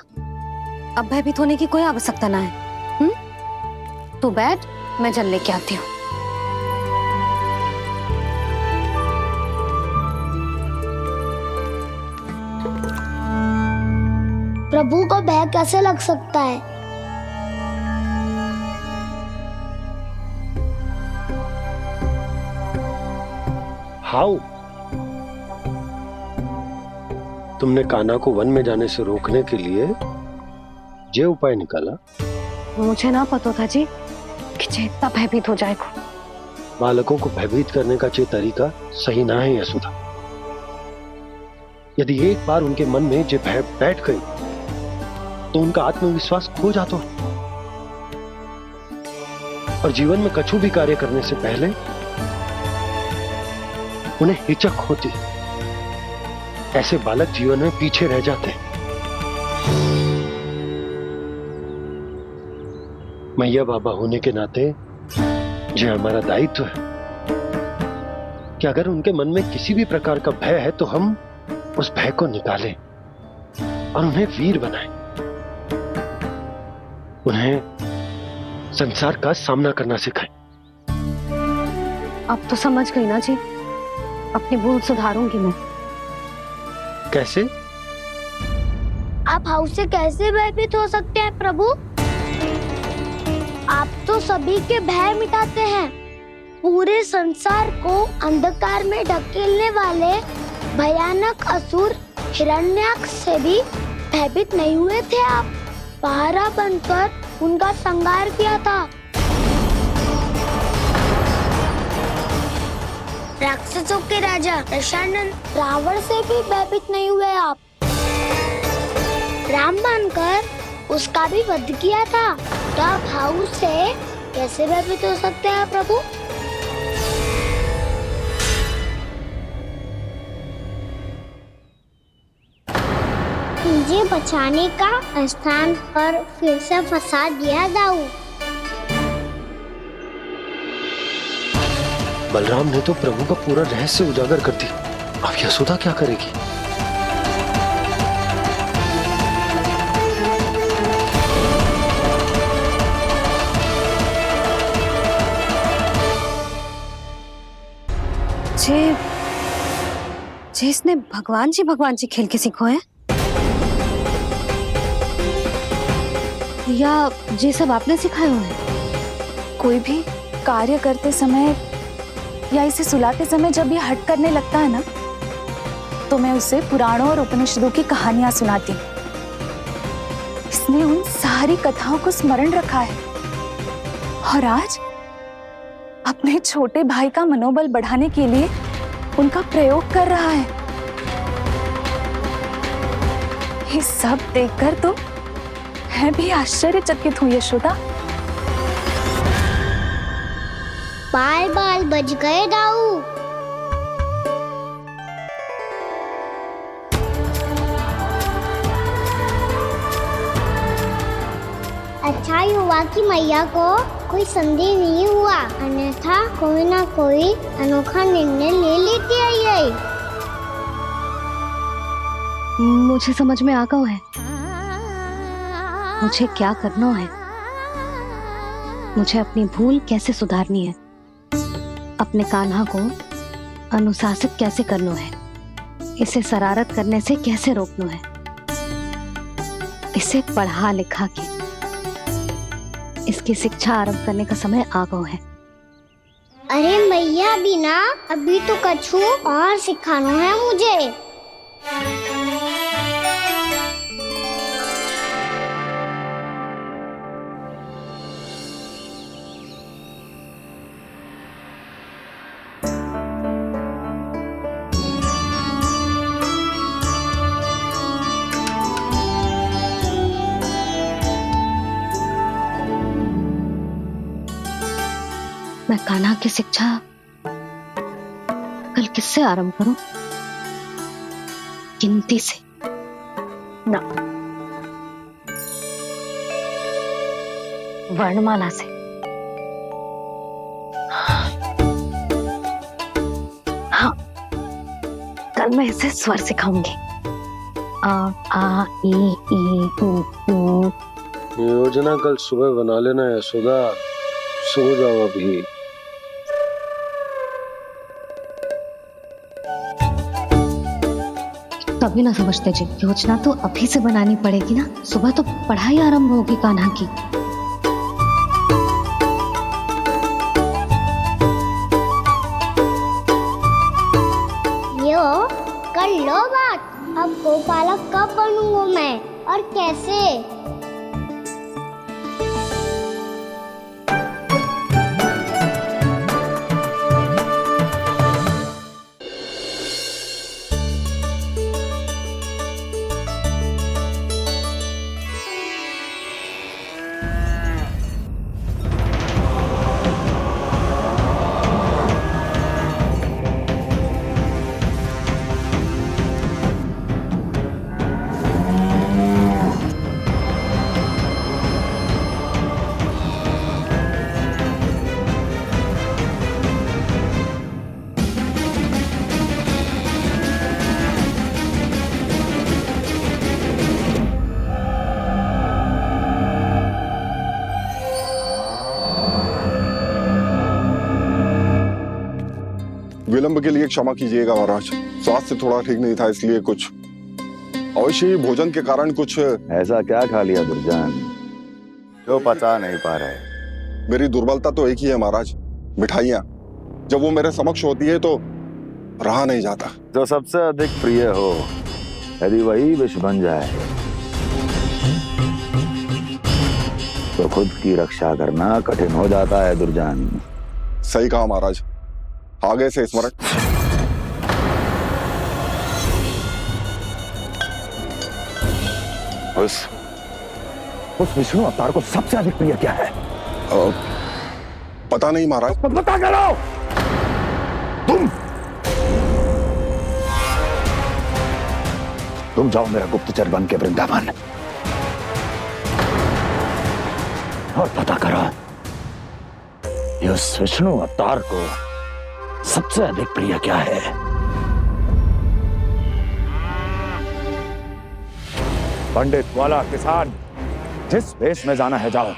अब भयभीत होने की कोई आवश्यकता ना है। तू बैठ, मैं जल लेके आती हूँ। प्रभु को भय कैसे लग सकता है? हाउ? तुमने कान्हा को वन में जाने से रोकने के लिए ये उपाय निकाला? मुझे ना पता था जी कि जे इतना भयभीत हो जाएगा। बालकों को भयभीत करने का ये तरीका सही ना है यशोदा। यदि एक बार उनके मन में ये भय बैठ गई तो उनका आत्मविश्वास खो जाता है और जीवन में कछु भी कार्य करने से पहले उन्हें हिचक होती। ऐसे बालक जीवन में पीछे रह जाते हैं। मैया बाबा होने के नाते यह हमारा दायित्व है कि अगर उनके मन में किसी भी प्रकार का भय है तो हम उस भय को निकालें और उन्हें वीर बनाएं। उन्हें संसार का सामना करना सिखाएं। अब तो समझ गई ना जी, अपनी भूल सुधारूंगी मैं। कैसे? आप हाउ से कैसे भयभीत हो सकते हैं प्रभु? आप तो सभी के भय मिटाते हैं। पूरे संसार को अंधकार में ढकेलने वाले भयानक असुर हिरण्याक्ष से भी भयभीत नहीं हुए थे आप। पहरा बनकर उनका संहार किया था। राक्षसों के राजा दशानन रावण से भी भयभीत नहीं हुए आप। राम बनकर उसका भी वध किया था। तो आप हाउ से कैसे भयभीत हो सकते हैं प्रभु? मुझे बचाने का स्थान पर फिर से फंसा दिया दाऊ। बलराम ने तो प्रभु का पूरा रहस्य उजागर कर दिया। अब यशोदा क्या करेगी? जे इसने भगवान जी खेल के सीखो है या ये सब आपने सिखाए हुए हैं? कोई भी कार्य करते समय या इसे सुलाते समय जब ये हट करने लगता है ना, तो मैं उसे पुराणों और उपनिषदों की कहानियां सुनाती। इसने उन सारी कथाओं को स्मरण रखा है और आज अपने छोटे भाई का मनोबल बढ़ाने के लिए उनका प्रयोग कर रहा है। ये सब देखकर तो मैं भी आश्चर्यचकित हूँ यशोदा। बाल बच गए दाऊ। अच्छा ही हुआ कि मैया को कोई संदेह नहीं हुआ, अन्यथा कोई ना कोई अनोखा निर्णय ले लेती है ये। मुझे समझ में आ गया है मुझे क्या करना है। मुझे अपनी भूल कैसे सुधारनी है, अपने कान्हा को अनुशासित कैसे करना है, इसे शरारत करने से कैसे रोकना है, इसे पढ़ा लिखा के इसकी शिक्षा आरंभ करने का समय आ गया है। अरे मैया बिना अभी तो कछु और सिखाना है मुझे। मैं कान्हा की शिक्षा कल किससे आरंभ करूं? गिनती से ना, वर्णमाला से। हाँ, कल मैं इसे स्वर सिखाऊंगी। आ ई उ ऊ। योजना कल सुबह बना लेना यशोदा। सो जाओ अभी। तभी ना समझते जी, योजना तो अभी से बनानी पड़ेगी ना। सुबह तो पढ़ाई आरंभ होगी कान्हा की। यो कर लो बात। अब गोपालक कब बनूंगा मैं और कैसे? विलंब के लिए क्षमा कीजिएगा महाराज, स्वास्थ्य थोड़ा ठीक नहीं था इसलिए कुछ अवश्य ही भोजन के कारण कुछ। ऐसा क्या खा लिया दुर्जन जो पचा नहीं पा रहे? मेरी दुर्बलता तो एक ही है महाराज, मिठाइयाँ। जब वो मेरे समक्ष होती है तो रहा नहीं जाता। जो सबसे अधिक प्रिय हो यदि वही विष बन जाए तो खुद की रक्षा करना कठिन हो जाता है दुर्जन। सही कहा महाराज, आगे से स्मरण। उस विष्णु अवतार को सबसे अधिक प्रिय क्या है? पता नहीं महाराज। पता करो। तुम जाओ मेरा गुप्तचर बन के वृंदावन और पता करो इस विष्णु अवतार को सबसे अधिक प्रिय क्या है। पंडित वाला किसान जिस वेश में जाना है जाओ,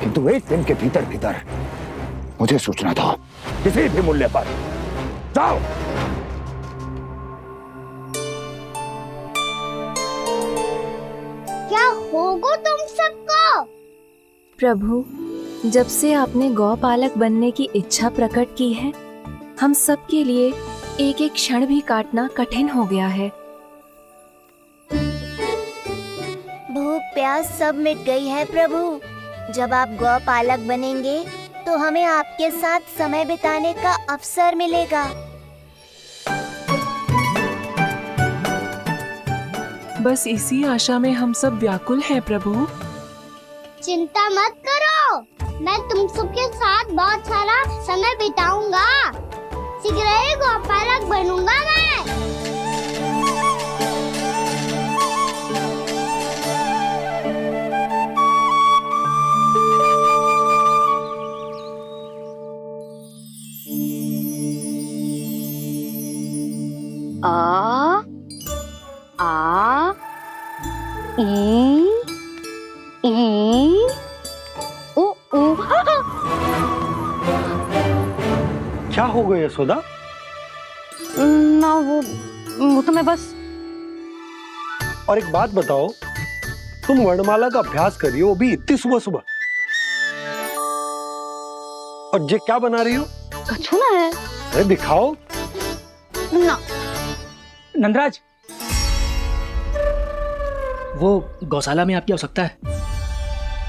किंतु एक दिन के भीतर भीतर मुझे सूचना दो, किसी भी मूल्य पर जाओ। क्या होगा तुम सबको? प्रभु, जब से आपने गौपालक बनने की इच्छा प्रकट की है, हम सब के लिए एक एक क्षण भी काटना कठिन हो गया है। भूख प्यास सब मिट गई है प्रभु। जब आप गौपालक बनेंगे तो हमें आपके साथ समय बिताने का अवसर मिलेगा। बस इसी आशा में हम सब व्याकुल हैं प्रभु। चिंता मत करो, मैं तुम सबके साथ बहुत सारा समय बिताऊंगा। शीघ्र ही गोपालक बनूंगा मैं। आ आ ई ओ ओ। क्या हो गया यशोदा? ना वो तो मैं बस। और एक बात बताओ, तुम वर्णमाला का अभ्यास कर रही हो, वो भी इतनी सुबह सुबह, और ये क्या बना रही हो? कछुआ है। अरे दिखाओ ना। नंदराज, वो गौशाला में आपकी आवश्यकता है।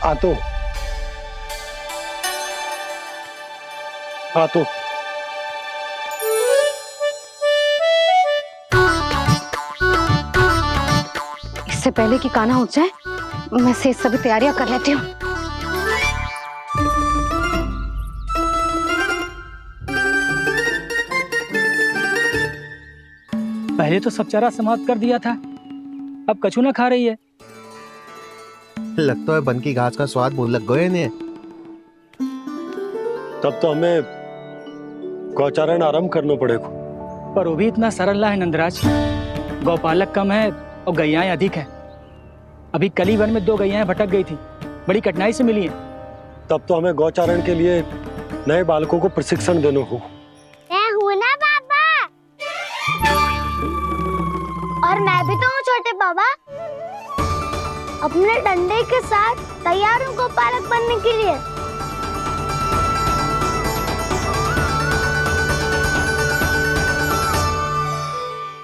आ तो इससे पहले कि कान्हा उठ जाए, मैं से सभी तैयारियां कर लेती हूँ। पहले तो सब चारा समाप्त कर दिया था, अब कछुआ खा रही है। लगता है बन की घास का स्वाद भूल लग गए ने। तब तो हमें गौचारण आरंभ करना पड़ेगा। पर वो भी इतना सरल है नंदराज। गौपालक कम है और गैयाएं अधिक है। अभी कली वन में 2 गैयाएं भटक गई थी, बड़ी कठिनाई से मिली हैं। तब तो हमें गौचारण के लिए नए बालकों को प्रशिक्षण देना होगा। मैं हूँ ना पापा, और मैं भी तो हूँ छोटे पापा। अपने डंडे के साथ तैयार हूँ गोपालक बनने के लिए।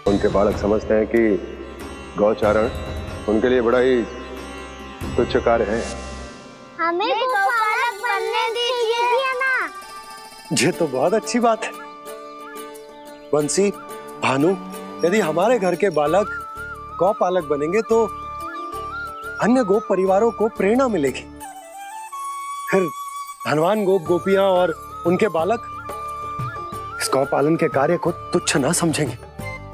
उनके बालक समझते हैं कि गौचारण उनके लिए बड़ा ही तुच्छ कार्य है। हमें गोपालक बनने दीजिए ना। ये तो बहुत अच्छी बात है। बंसी, भानु, यदि हमारे घर के बालक गौपालक बनेंगे तो अन्य गोप परिवारों को प्रेरणा मिलेगी। फिर धनवान गोप गोपियां और उनके बालक इस गौपालन के कार्य को तुच्छ ना समझेंगे।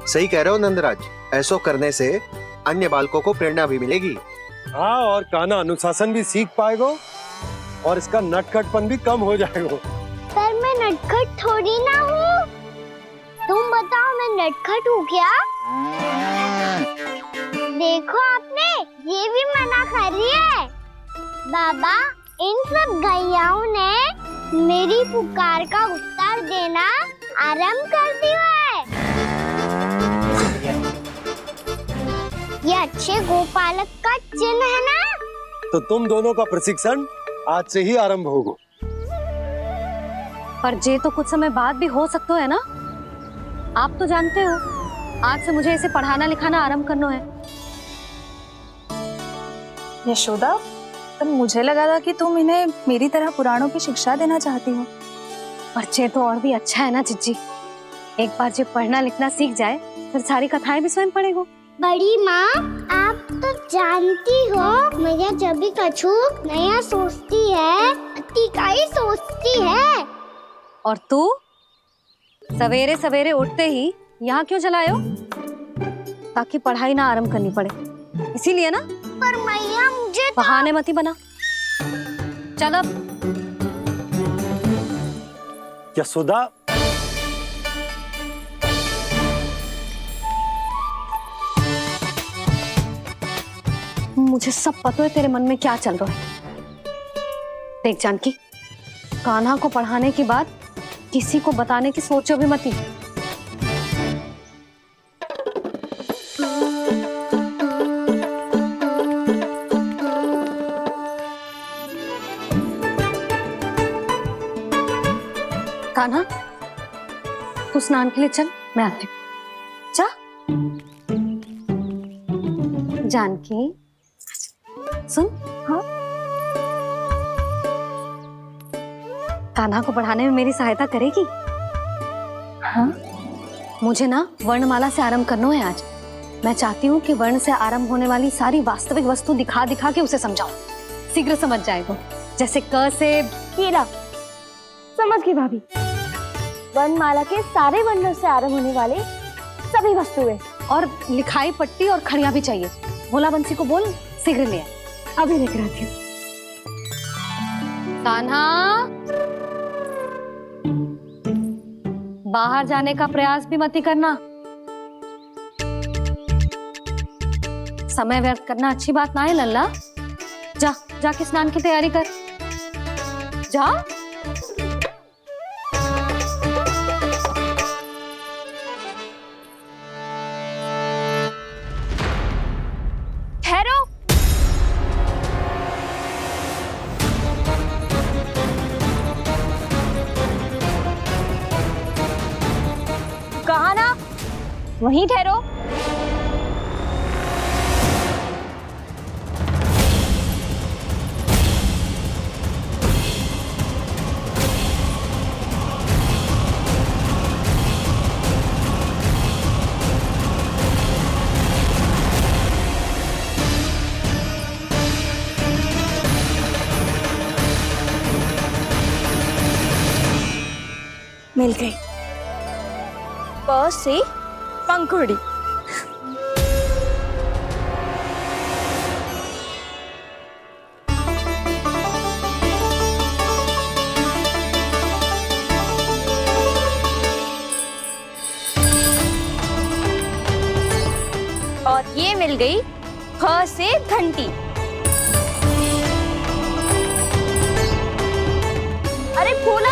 सही कह रहे हो नंदराज, ऐसा करने से अन्य बालकों को प्रेरणा भी मिलेगी। हाँ, और कान्हा अनुशासन भी सीख पाएगा और इसका नटखटपन भी कम हो जाएगा। पर मैं नटखट थोड़ी ना हूँ। तुम बताओ मैं नटखट हूँ क्या? देखो आपने ये भी मना कर रही है। बाबा, इन सब गैयाओं ने मेरी पुकार का उत्तर देना आरंभ कर दिया है। ये अच्छे गोपालक का चिन्ह है ना? तो तुम दोनों का प्रशिक्षण आज से ही आरंभ होगा। पर जे तो कुछ समय बाद भी हो सकता है ना। आप तो जानते हो, आज से मुझे इसे पढ़ाना लिखाना आरंभ करना है। यशोदा, पर मुझे लगा था कि तुम इन्हें मेरी तरह पुराणों की शिक्षा देना चाहती हो। पर जे तो और भी अच्छा है ना जिज्जी। एक बार जब पढ़ना लिखना सीख जाए फिर सारी कथाएं भी स्वयं पढ़ेगा। बड़ी माँ, आप तो जानती हो मैया जब भी कछु नया सोचती है, का ही सोचती है। और तू सवेरे सवेरे उठते ही यहाँ क्यों चलाए हो? ताकि पढ़ाई ना आरंभ करनी पड़े, इसीलिए ना। पर मैया मुझे बहाने मत ही बना। चल अब। यशोदा, मुझे सब पता है तेरे मन में क्या चल रहा है। देख जानकी, कान्हा को पढ़ाने की बात किसी को बताने की सोचो भी मत ही। कान्हा, तू स्नान के लिए चल, मैं आती हूँ। जा। जानकी, सुन। हाँ, कान्हा को पढ़ाने में मेरी सहायता करेगी? हाँ, मुझे ना वर्णमाला से आरंभ करना है आज। मैं चाहती हूँ कि वर्ण से आरंभ होने वाली सारी वास्तविक वस्तु दिखा दिखा के उसे समझाऊं। शीघ्र समझ जाएगा। जैसे क से कीड़ा। समझ गई भाभी। वर्णमाला के सारे वर्णों से आरंभ होने वाले सभी वस्तुएं, और लिखाई पट्टी और खड़िया भी चाहिए। भोला बंसी को बोल शीघ्र ले आए। अभी लेकर आती हूँ। कान्हा, बाहर जाने का प्रयास भी मत ही करना। समय व्यर्थ करना अच्छी बात ना है लल्ला। जा, जाके स्नान की तैयारी कर। जा। ठहरो। कहा ना, वहीं ठहरो। मिल गई। प से पंखुड़ी। और ये मिल गई फ से घंटी। अरे भोला,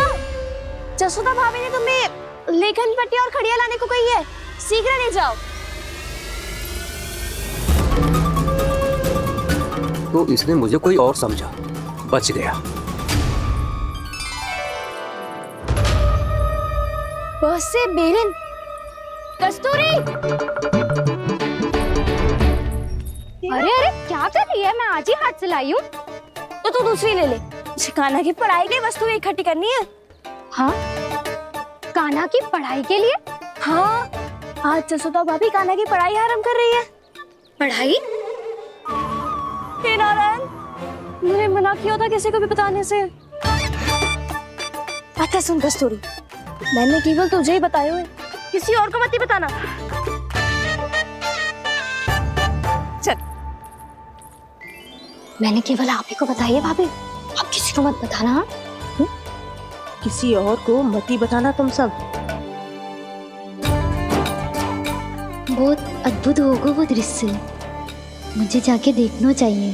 जसोदा भाभी ने तुम्हें लेखन पट्टी और खड़िया लाने को कही है, शीघ्र ले जाओ। तो इसने मुझे कोई और समझा, बच गया। बस से बेरन, कस्तूरी। अरे अरे क्या कर रही है? मैं आज ही हाथ से लाई हूँ। तो तू दूसरी ले ले। कान्हा की पढ़ाई की वस्तु इकट्ठी करनी है। हाँ, कान्हा की पढ़ाई के लिए? हाँ, आज जसोदा भाभी कान्हा की पढ़ाई आरंभ कर रही है। पढ़ाई? हे नारायण, मैंने मना किया था किसी को भी बताने से। अच्छा सुन कस्तूरी, मैंने केवल तुझे ही बताए हुए, किसी और को मत ही बताना। चल, मैंने केवल आप ही को बताई है भाभी, आप किसी को मत बताना। किसी और को मत ही बताना तुम सब। बहुत अद्भुत होगा वो दृश्य, मुझे जाके देखना चाहिए।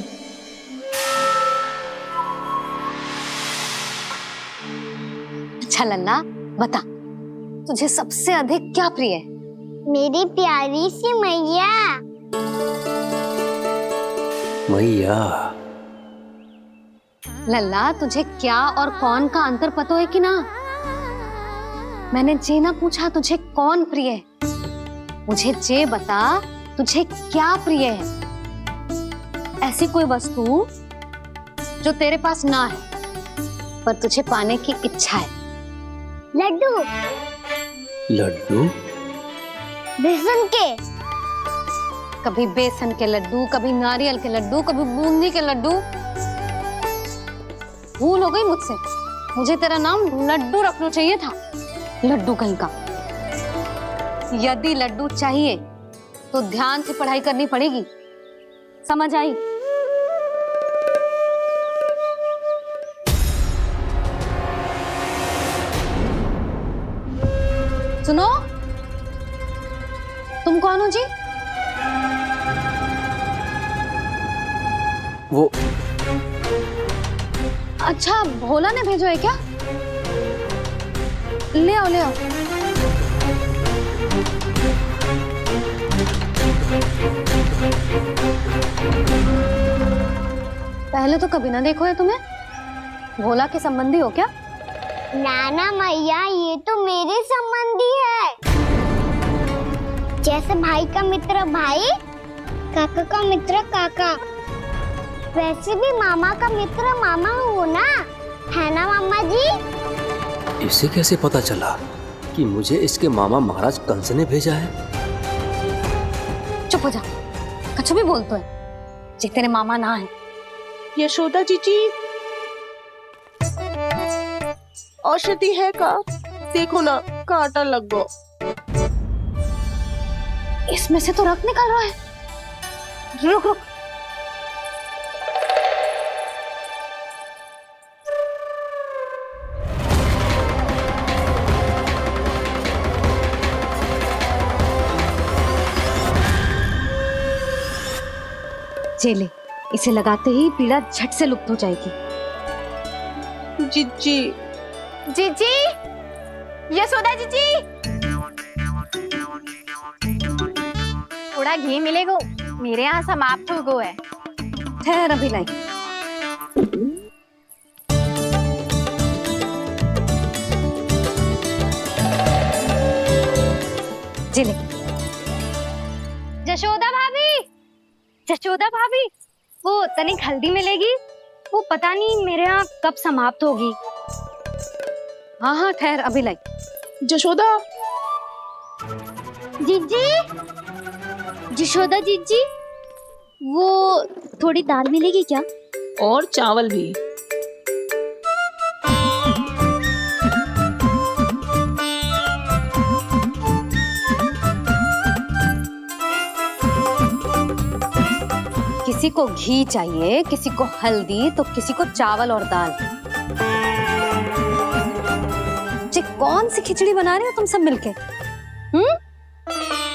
अच्छा लल्ला, बता, तुझे सबसे अधिक क्या प्रिय है? मेरी प्यारी सी मैया। मैया। लल्ला, तुझे क्या और कौन का अंतर पता है कि ना? मैंने जे ना पूछा तुझे कौन प्रिय है, मुझे जे बता तुझे क्या प्रिय है। ऐसी कोई वस्तु जो तेरे पास ना है पर तुझे पाने की इच्छा है। लड्डू। लड्डू? बेसन के। कभी बेसन के लड्डू, कभी नारियल के लड्डू, कभी बूंदी के लड्डू। भूल हो गई मुझसे, मुझे तेरा नाम लड्डू रखना चाहिए था। लड्डू कहीं का। यदि लड्डू चाहिए तो ध्यान से पढ़ाई करनी पड़ेगी, समझ आई? सुनो, तुम कौन हो जी? वो अच्छा, भोला ने भेजो है क्या? ले आओ, ले आओ। पहले तो कभी ना देखो है तुम्हें। भोला के संबंधी हो क्या? नाना मैया, ये तो मेरे संबंधी है। जैसे भाई का मित्र भाई, काका का मित्र काका, वैसे भी मामा का मित्र मामा हो ना, है ना मामा जी? इसे कैसे पता चला कि मुझे इसके मामा महाराज कंस ने भेजा है? चुप हो जा, कछु भी बोलते है, जे तेरे मामा ना है। यशोदा जीजी, औषधि है का? देखो ना, कांटा लग गो। इसमें से तो रक्त निकल रहा है। रुक रुक, चले, इसे लगाते ही पीड़ा झट से लुप्त हो जाएगी। जीजी, जीजी, यशोदा जीजी, थोड़ा घी मिलेगा, मेरे यहाँ समाप्त हो गया है। ठहर अभी नहीं। जिले, जशोदा भाभी, जशोदा भाभी, वो तनिक हल्दी मिलेगी? वो पता नहीं मेरे यहाँ कब समाप्त होगी। हाँ हाँ, ठहर अभी लाई। जशोदा जीजी, जशोदा जीजी, वो थोड़ी दाल मिलेगी क्या? और चावल भी। किसी को घी चाहिए, किसी को हल्दी, तो किसी को चावल और दाल। जी, कौन सी खिचड़ी बना रहे हो तुम सब मिलके?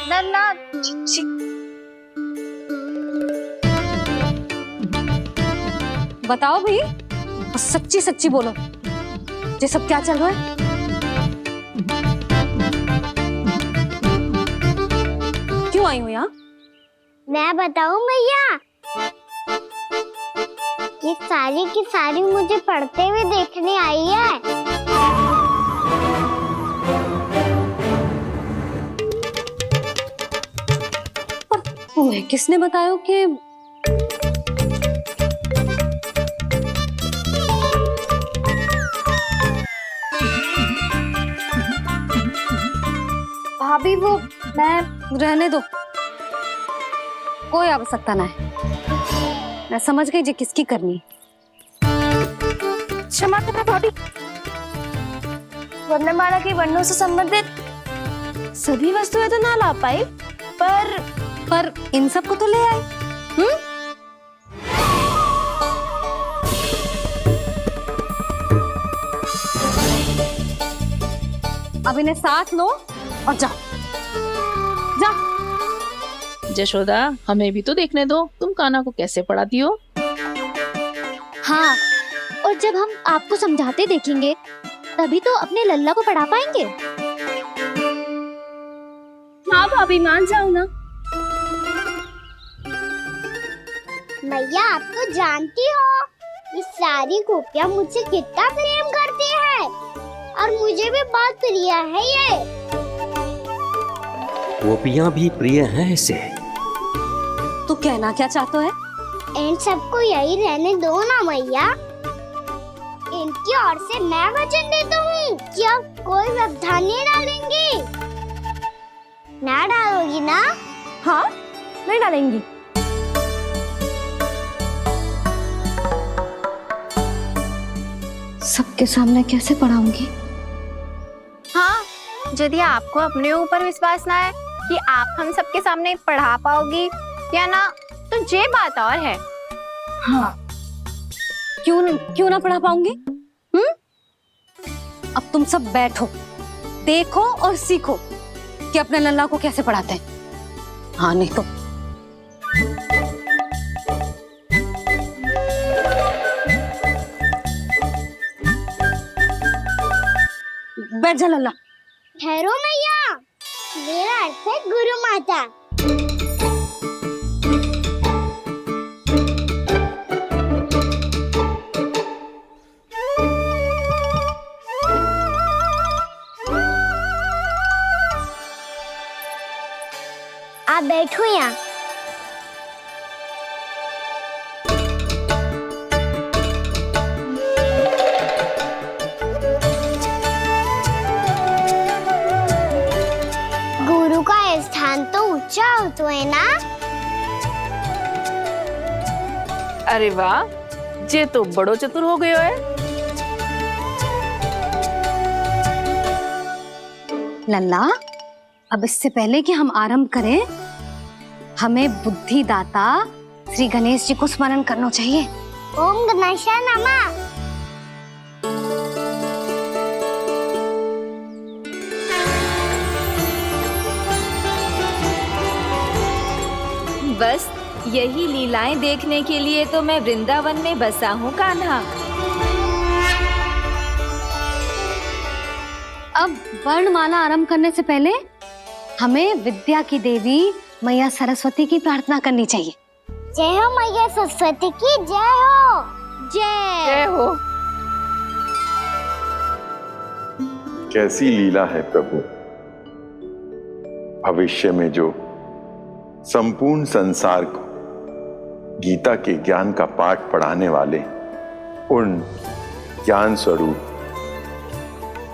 नन्ना, बताओ भाई, सच्ची सच्ची बोलो। ये सब क्या चल रहा है? क्यों आई हो यहाँ? मैं बताऊं भैया, ये सारी की सारी मुझे पढ़ते हुए देखने आई है। तुम्हें किसने बताया कि भाभी वो मैं रहने दो, कोई आवश्यकता ना है। मैं समझ गई जी किसकी करनी है। क्षमा करना भाभी, वर्णमाला के वर्णों से संबंधित सभी वस्तुएं तो ना ला पाई, पर इन सब को तो ले आए। अब इन्हें साथ लो और जाओ। जा। जशोदा, हमें भी तो देखने दो तुम कान्हा को कैसे पढ़ाती हो। हाँ, और जब हम आपको समझाते देखेंगे तभी तो अपने लल्ला को पढ़ा पाएंगे। हाँ भाभी, मान जाओ ना। मैया, आप तो जानती हो ये सारी गोपियाँ मुझसे कितना प्रेम करती है, और मुझे भी बहुत प्रिय है ये। गोपियाँ भी प्रिय हैं इसे। तू कहना क्या चाहता है? इन सबको यही रहने दो ना मैया। इनकी ओर से मैं वचन देता हूँ कि अब कोई व्यवधान नहीं डालेंगी। ना डालोगी ना? हाँ, नहीं डालेंगी। सबके सामने कैसे पढ़ाऊंगी? हाँ, यदि आपको अपने ऊपर विश्वास ना है कि आप हम सबके सामने पढ़ा पाओगी या ना, तो ये बात और है। हाँ, क्यों ना पढ़ा पाऊंगी? अब तुम सब बैठो, देखो और सीखो कि अपने लल्ला को कैसे पढ़ाते हैं। हाँ, नहीं तो बैठ जा लल्ला। ठहरो मैया, मेरा अर्थ है गुरु माता। आप बैठो यहाँ। गुरु का स्थान तो ऊंचा होता है ना? अरे वाह, जे तो बड़ो चतुर हो गयो है। लल्ला, अब इससे पहले कि हम आरंभ करें, हमें बुद्धिदाता श्री गणेश जी को स्मरण करना चाहिए। ओम गणेशाय नमः। बस यही लीलाएं देखने के लिए तो मैं वृंदावन में बसा हूँ कान्हा। अब वर्णमाला आरंभ करने से पहले हमें विद्या की देवी मैया सरस्वती की प्रार्थना करनी चाहिए। जय हो मैया सरस्वती की, जय हो। जय हो। कैसी लीला है प्रभु। भविष्य में जो संपूर्ण संसार को गीता के ज्ञान का पाठ पढ़ाने वाले उन ज्ञान स्वरूप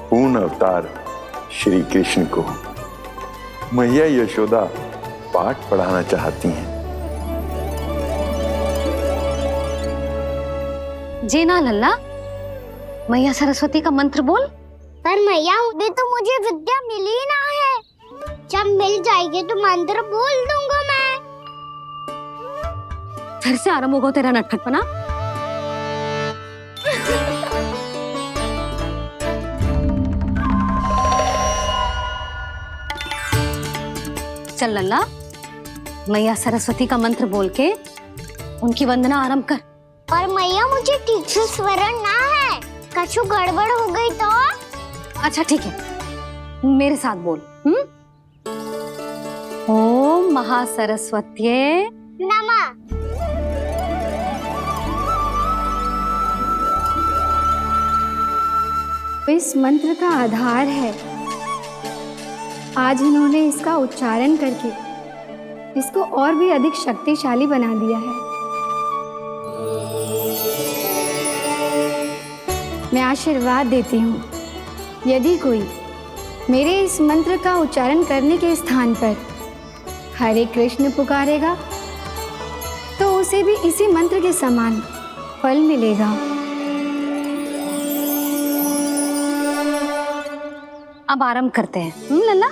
पूर्ण अवतार श्री कृष्ण को मैया यशोदा पाठ पढ़ाना चाहती हैं। जी ना लल्ला, मैया सरस्वती का मंत्र बोल। पर मैया, अभी तो मुझे विद्या मिली ना है। जब मिल जाएगी तो मंत्र बोल दूंगा मैं। फिर से आरंभ होगा तेरा नटखटपना। चल लल्ला, मैया सरस्वती का मंत्र बोल के उनकी वंदना आरंभ कर। पर मैया, मुझे ठीक से स्मरण ना है। कछु गड़बड़ हो गई तो? अच्छा ठीक है, मेरे साथ बोल। ओम महासरस्वत्ये नमः। इस मंत्र का आधार है। आज इन्होंने इसका उच्चारण करके इसको और भी अधिक शक्तिशाली बना दिया है। मैं आशीर्वाद देती हूँ, यदि कोई मेरे इस मंत्र का उच्चारण करने के स्थान पर हरे कृष्ण पुकारेगा तो उसे भी इसी मंत्र के समान फल मिलेगा। अब आरंभ करते हैं। लल्ला,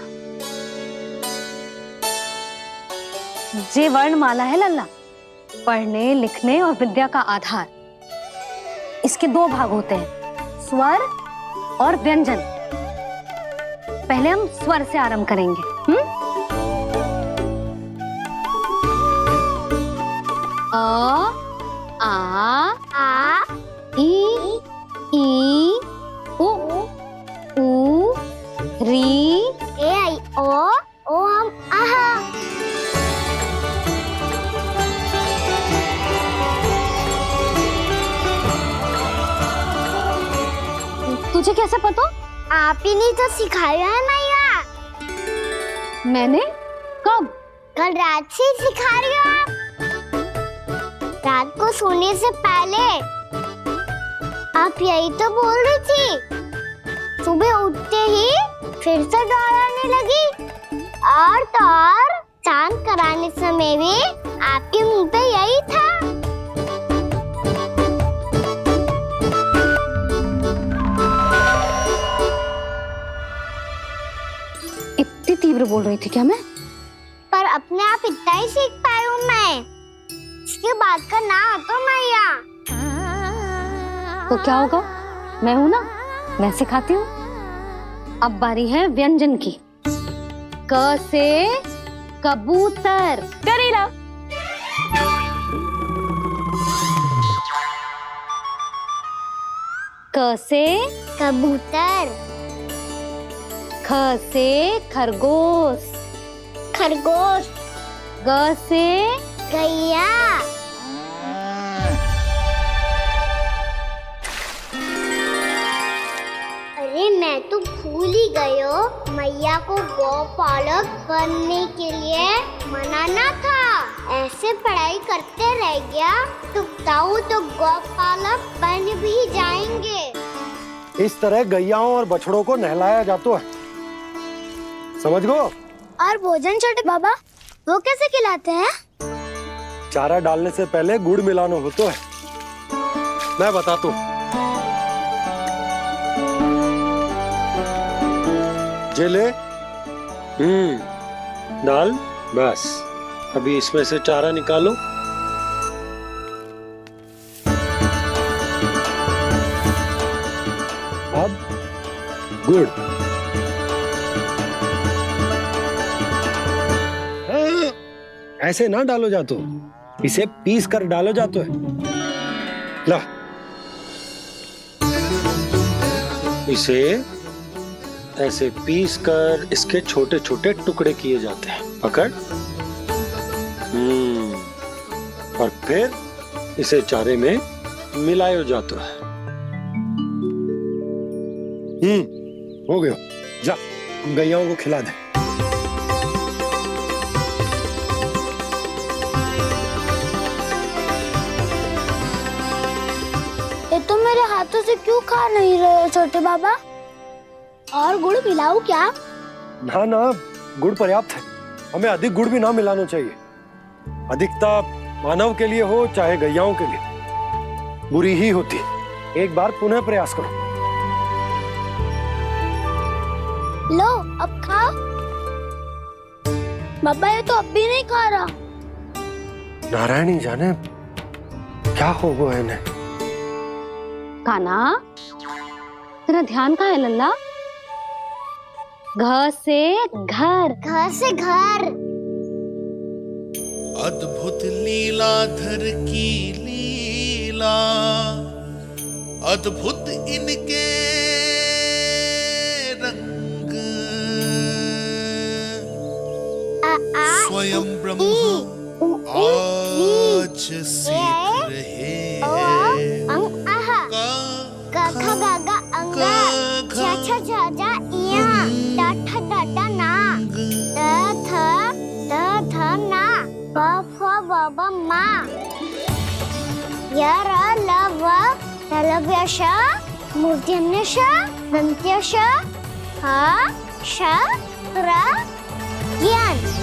जे वर्णमाला है लल्ला, पढ़ने लिखने और विद्या का आधार। इसके दो भाग होते हैं, स्वर और व्यंजन। पहले हम स्वर से आरंभ करेंगे। अ, आ, ई, उ, री, ए आई ओ हम आहा। तुझे कैसे पता? आप ही नहीं तो सिखाया है मैया। मैंने? कब? कल रात से सिखा रही हो आप। रात को सोने से पहले आप यही तो बोल रही थी। सुबह उठते ही फिर से दोहराने लगी, और तो और चांद कराने समय भी आपके मुंह पे यही था। इतनी तीव्र बोल रही थी क्या मैं? पर अपने आप इतना ही सीख पाई हूँ मैं। इसके बाद का ना तो मैया। तो क्या होगा? मैं हूं ना, मैं सिखाती हूँ। अब बारी है व्यंजन की। क से कबूतर। करेला। क से कबूतर। ख से खरगोश। खरगोश। ग से गैया। अरे मैं तो भूल ही गई हूँ, मैया को गौपालक बनने के लिए मनाना था। ऐसे पढ़ाई करते रह गया तो ताऊ तो गौपालक बन भी जाएंगे। इस तरह गैयाओं और बछड़ों को नहलाया जाता है, समझ गो? और भोजन छोटे बाबा, वो कैसे खिलाते हैं? चारा डालने से पहले गुड़ मिलाना होता है। मैं बताता हूँ। जे ले, डाल, बस। अभी इसमें से चारा निकालो। अब गुड़। ऐसे ना डालो जातो, इसे पीस कर डालो जातो है। लो, इसे ऐसे पीस कर इसके छोटे छोटे टुकड़े किए जाते हैं। पकड़। और फिर इसे चारे में मिलाया जाता है। हो गया। जा, गैयाओं को खिला दे। ये तो मेरे हाथों से क्यों खा नहीं रहे हो छोटे बाबा? और गुड़ मिलाऊं क्या? ना ना, गुड़ पर्याप्त है। हमें अधिक गुड़ भी ना मिलाना चाहिए। अधिकता मानव के लिए हो चाहे गैयाओं के लिए बुरी ही होती है। एक बार पुनः प्रयास करो। लो, अब खाओ। बाबा ये तो अब भी नहीं खा रहा। नारायणी जाने क्या हो गया है इन्हें। काना, तेरा ध्यान कहाँ है लल्ला? घ से घर। घर से घर। अद्भुत लीलाधर की लीला, अद्भुत इनके रंग, स्वयं ब्रह्म आज सीख रहे हैं। गा गा गा अंगा, छा छा छा जा इया, डा ठा डा डा ना, दा थ ना, ब फ ब ब मा, य र ल व लव्य श, मूर्धन्य श, दंत्य श, ह श र ज्ञान।